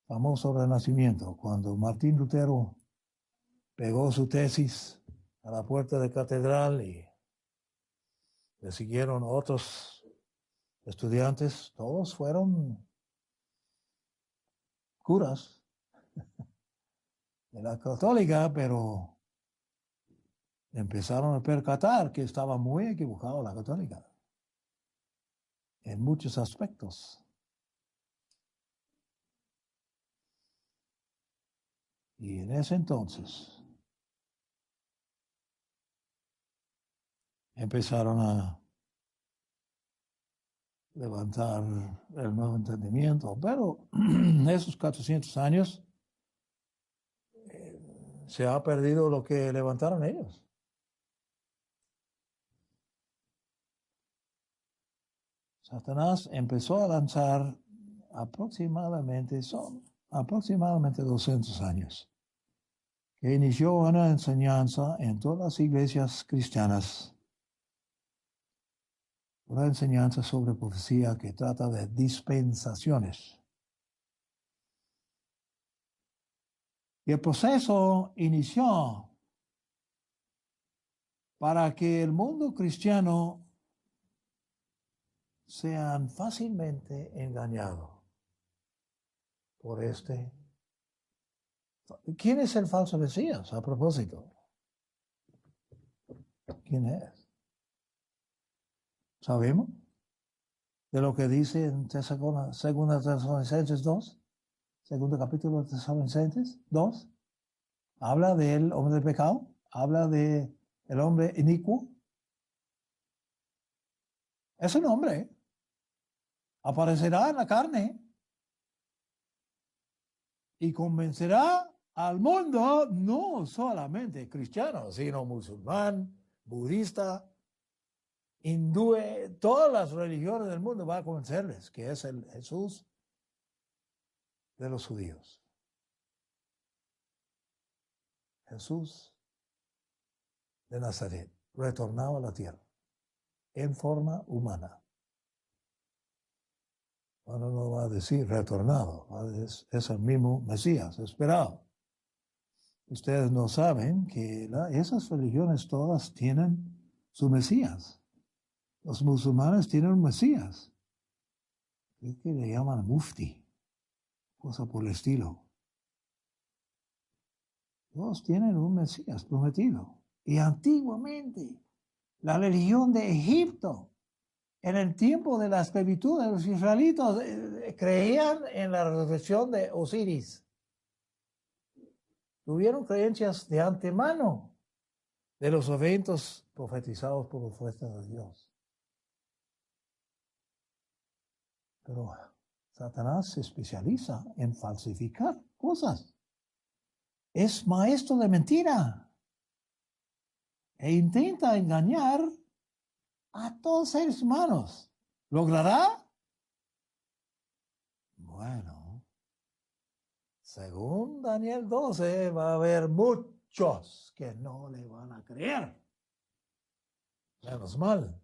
Famoso Renacimiento, cuando Martín Lutero pegó su tesis a la puerta de catedral y le siguieron otros estudiantes, todos fueron curas de la católica, pero empezaron a percatar que estaba muy equivocado la católica en muchos aspectos. Y en ese entonces empezaron a levantar el nuevo entendimiento, pero en esos 400 años se ha perdido lo que levantaron ellos. Satanás empezó a lanzar aproximadamente 200 años, que inició una enseñanza en todas las iglesias cristianas, una enseñanza sobre profecía que trata de dispensaciones. Y el proceso inició para que el mundo cristiano sean fácilmente engañados por este. ¿Quién es el falso Mesías a propósito? ¿Quién es? ¿Sabemos? De lo que dice en segunda Tesalonicenses 2, segundo capítulo de Tesalonicenses 2, habla del hombre del pecado, habla de el hombre inicuo. Es un hombre, aparecerá en la carne y convencerá al mundo, no solamente cristiano, sino musulmán, budista, hindú, todas las religiones del mundo va a convencerles que es el Jesús de los judíos. Jesús de Nazaret, retornado a la tierra, en forma humana. Bueno, no va a decir retornado, es el mismo Mesías esperado. Ustedes no saben que esas religiones todas tienen su Mesías. Los musulmanes tienen un Mesías, que le llaman mufti, cosa por el estilo. Todos tienen un Mesías prometido. Y antiguamente, la religión de Egipto, en el tiempo de la esclavitud de los israelitas, creían en la resurrección de Osiris. Tuvieron creencias de antemano de los eventos profetizados por los profetas de Dios. Pero Satanás se especializa en falsificar cosas. Es maestro de mentira. E intenta engañar a todos seres humanos. ¿Logrará? Bueno, según Daniel 12, va a haber muchos que no le van a creer. Menos mal.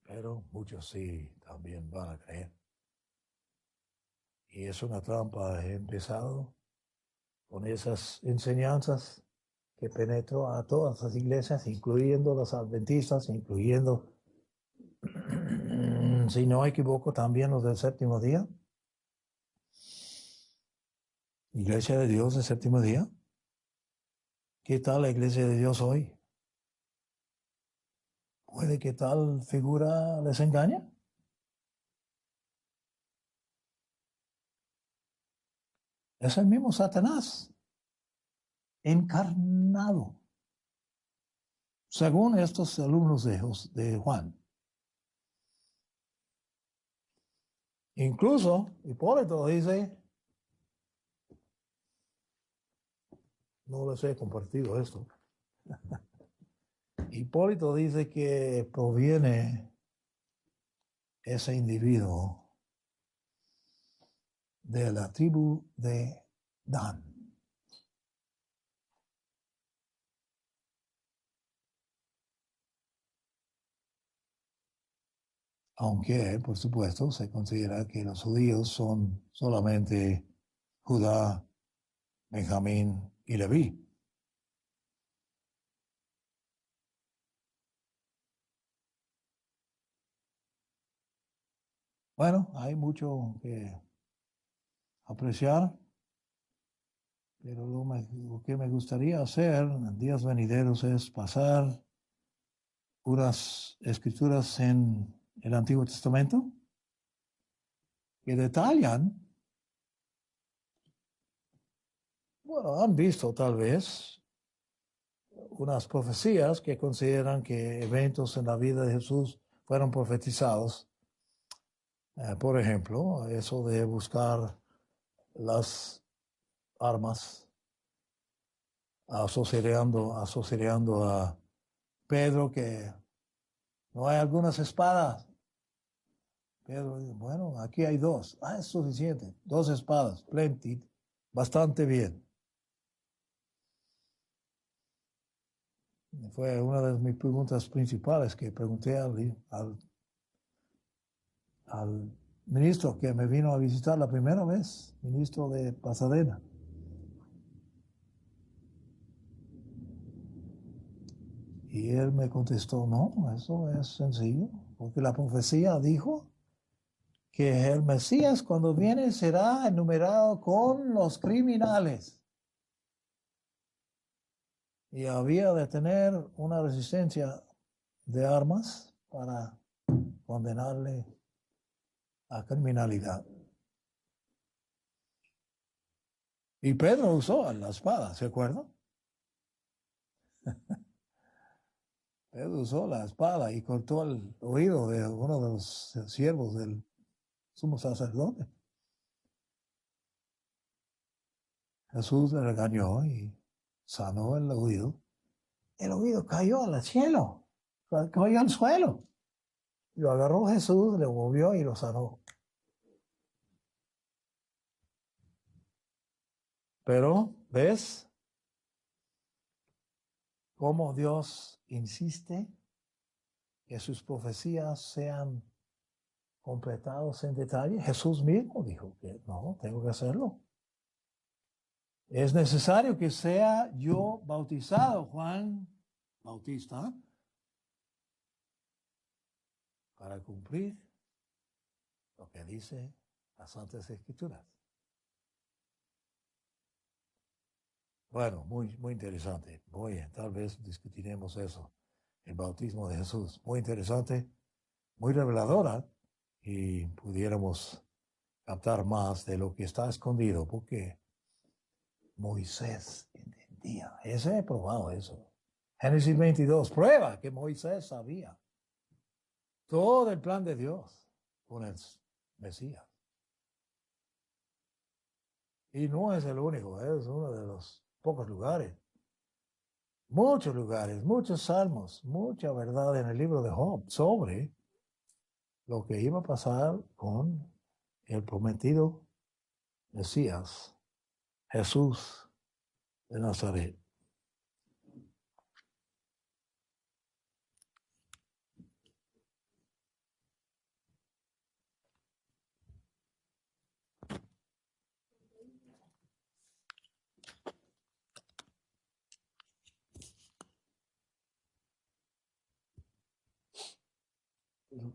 Pero muchos sí también van a creer. Y es una trampa. He empezado con esas enseñanzas que penetró a todas las iglesias, incluyendo los adventistas, incluyendo, si no me equivoco, también los del séptimo día. Iglesia de Dios del séptimo día. ¿Qué tal la iglesia de Dios hoy? ¿Puede que tal figura les engañe? Es el mismo Satanás, encarnado, según estos alumnos de Juan. Incluso Hipólito dice, no les he compartido esto, Hipólito dice que proviene ese individuo de la tribu de Dan. Aunque, por supuesto, se considera que los judíos son solamente Judá, Benjamín y Leví. Bueno, hay mucho que apreciar, pero lo que me gustaría hacer en días venideros es pasar unas escrituras en el Antiguo Testamento que detallan, bueno, han visto tal vez unas profecías que consideran que eventos en la vida de Jesús fueron profetizados. Por ejemplo, eso de buscar las armas, asociando a Pedro que no hay algunas espadas. Pedro dice, bueno, aquí hay dos. Ah, es suficiente. Dos espadas, plenty, bastante bien. Fue una de mis preguntas principales que pregunté al ministro que me vino a visitar la primera vez, ministro de Pasadena. Y él me contestó, no, eso es sencillo, porque la profecía dijo que el Mesías cuando viene será enumerado con los criminales. Y había de tener una resistencia de armas para condenarle a criminalidad. Y Pedro usó la espada, ¿se acuerdan? Pedro usó la espada y cortó el oído de uno de los siervos del sumo sacerdote. Jesús le regañó y sanó el oído. El oído cayó al cielo, cayó al suelo. Lo agarró Jesús, le movió y lo sanó. Pero, ¿ves cómo Dios insiste que sus profecías sean completados en detalle? Jesús mismo dijo que no, tengo que hacerlo. Es necesario que sea yo bautizado, Juan Bautista, para cumplir lo que dice las Santas Escrituras. Bueno, muy, muy interesante. Tal vez discutiremos eso, el bautismo de Jesús. Muy interesante, muy reveladora, y pudiéramos captar más de lo que está escondido, porque Moisés entendía. Ese he probado eso. Génesis 22 prueba que Moisés sabía todo el plan de Dios con el Mesías. Y no es el único, es uno de los pocos lugares. Muchos lugares, muchos salmos, mucha verdad en el libro de Job sobre lo que iba a pasar con el prometido Mesías, Jesús de Nazaret.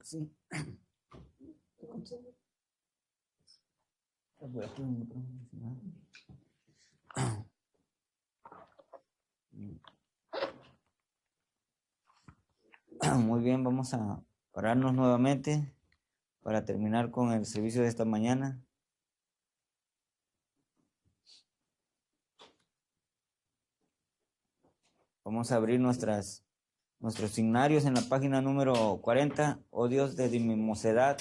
Sí. Muy bien, vamos a pararnos nuevamente para terminar con el servicio de esta mañana. Vamos a abrir nuestros signarios en la página número 40, oh Dios de mi mocedad,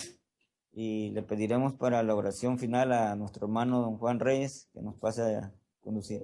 y le pediremos para la oración final a nuestro hermano don Juan Reyes que nos pase a conducir.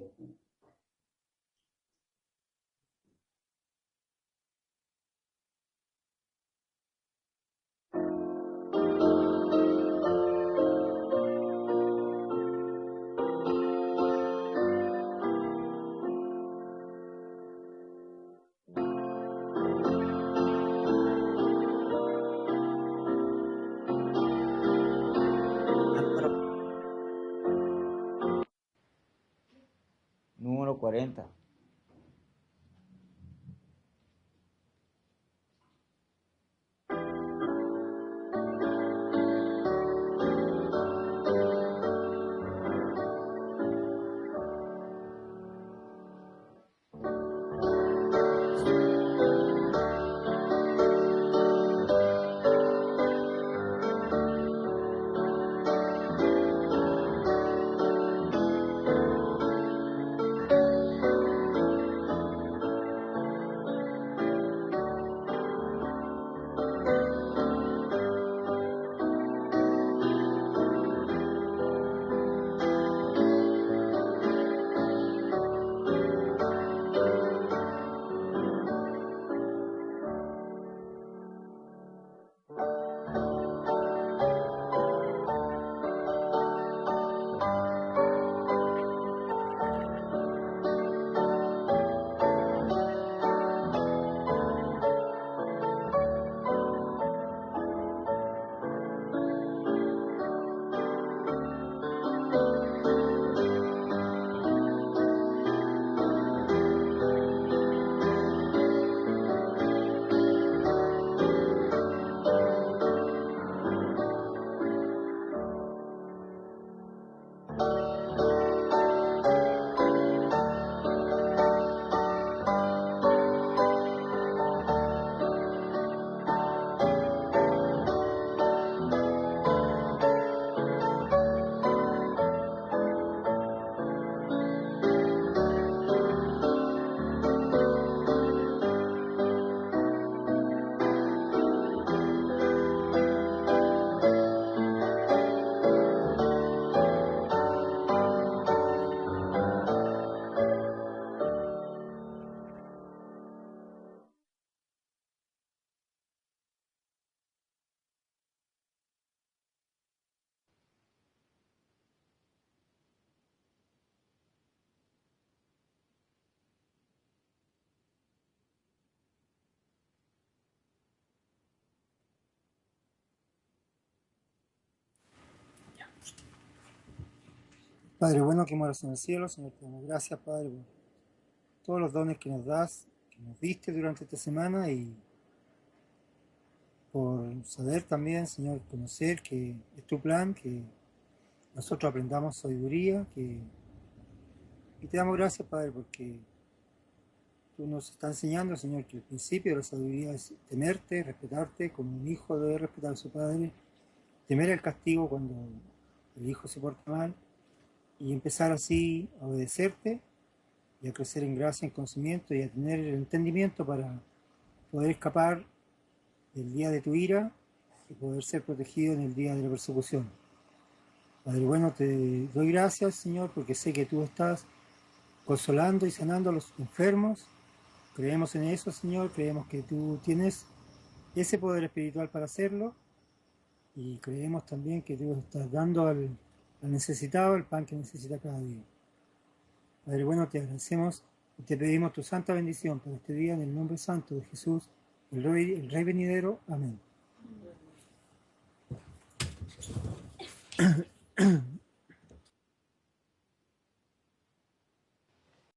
Número 40. Padre bueno que moras en el cielo, Señor, te damos gracias, Padre, por todos los dones que nos das, que nos diste durante esta semana y por saber también, Señor, conocer que es tu plan, que nosotros aprendamos sabiduría, y te damos gracias, Padre, porque tú nos estás enseñando, Señor, que el principio de la sabiduría es temerte, respetarte, como un hijo debe respetar a su padre, temer el castigo cuando el hijo se porta mal, y empezar así a obedecerte y a crecer en gracia, en conocimiento y a tener el entendimiento para poder escapar del día de tu ira y poder ser protegido en el día de la persecución. Padre bueno, te doy gracias, Señor, porque sé que tú estás consolando y sanando a los enfermos. Creemos en eso, Señor, creemos que tú tienes ese poder espiritual para hacerlo y creemos también que tú estás dando al necesitado el pan que necesita cada día. Padre bueno, te agradecemos y te pedimos tu santa bendición para este día en el nombre santo de Jesús, el Rey venidero. Amén.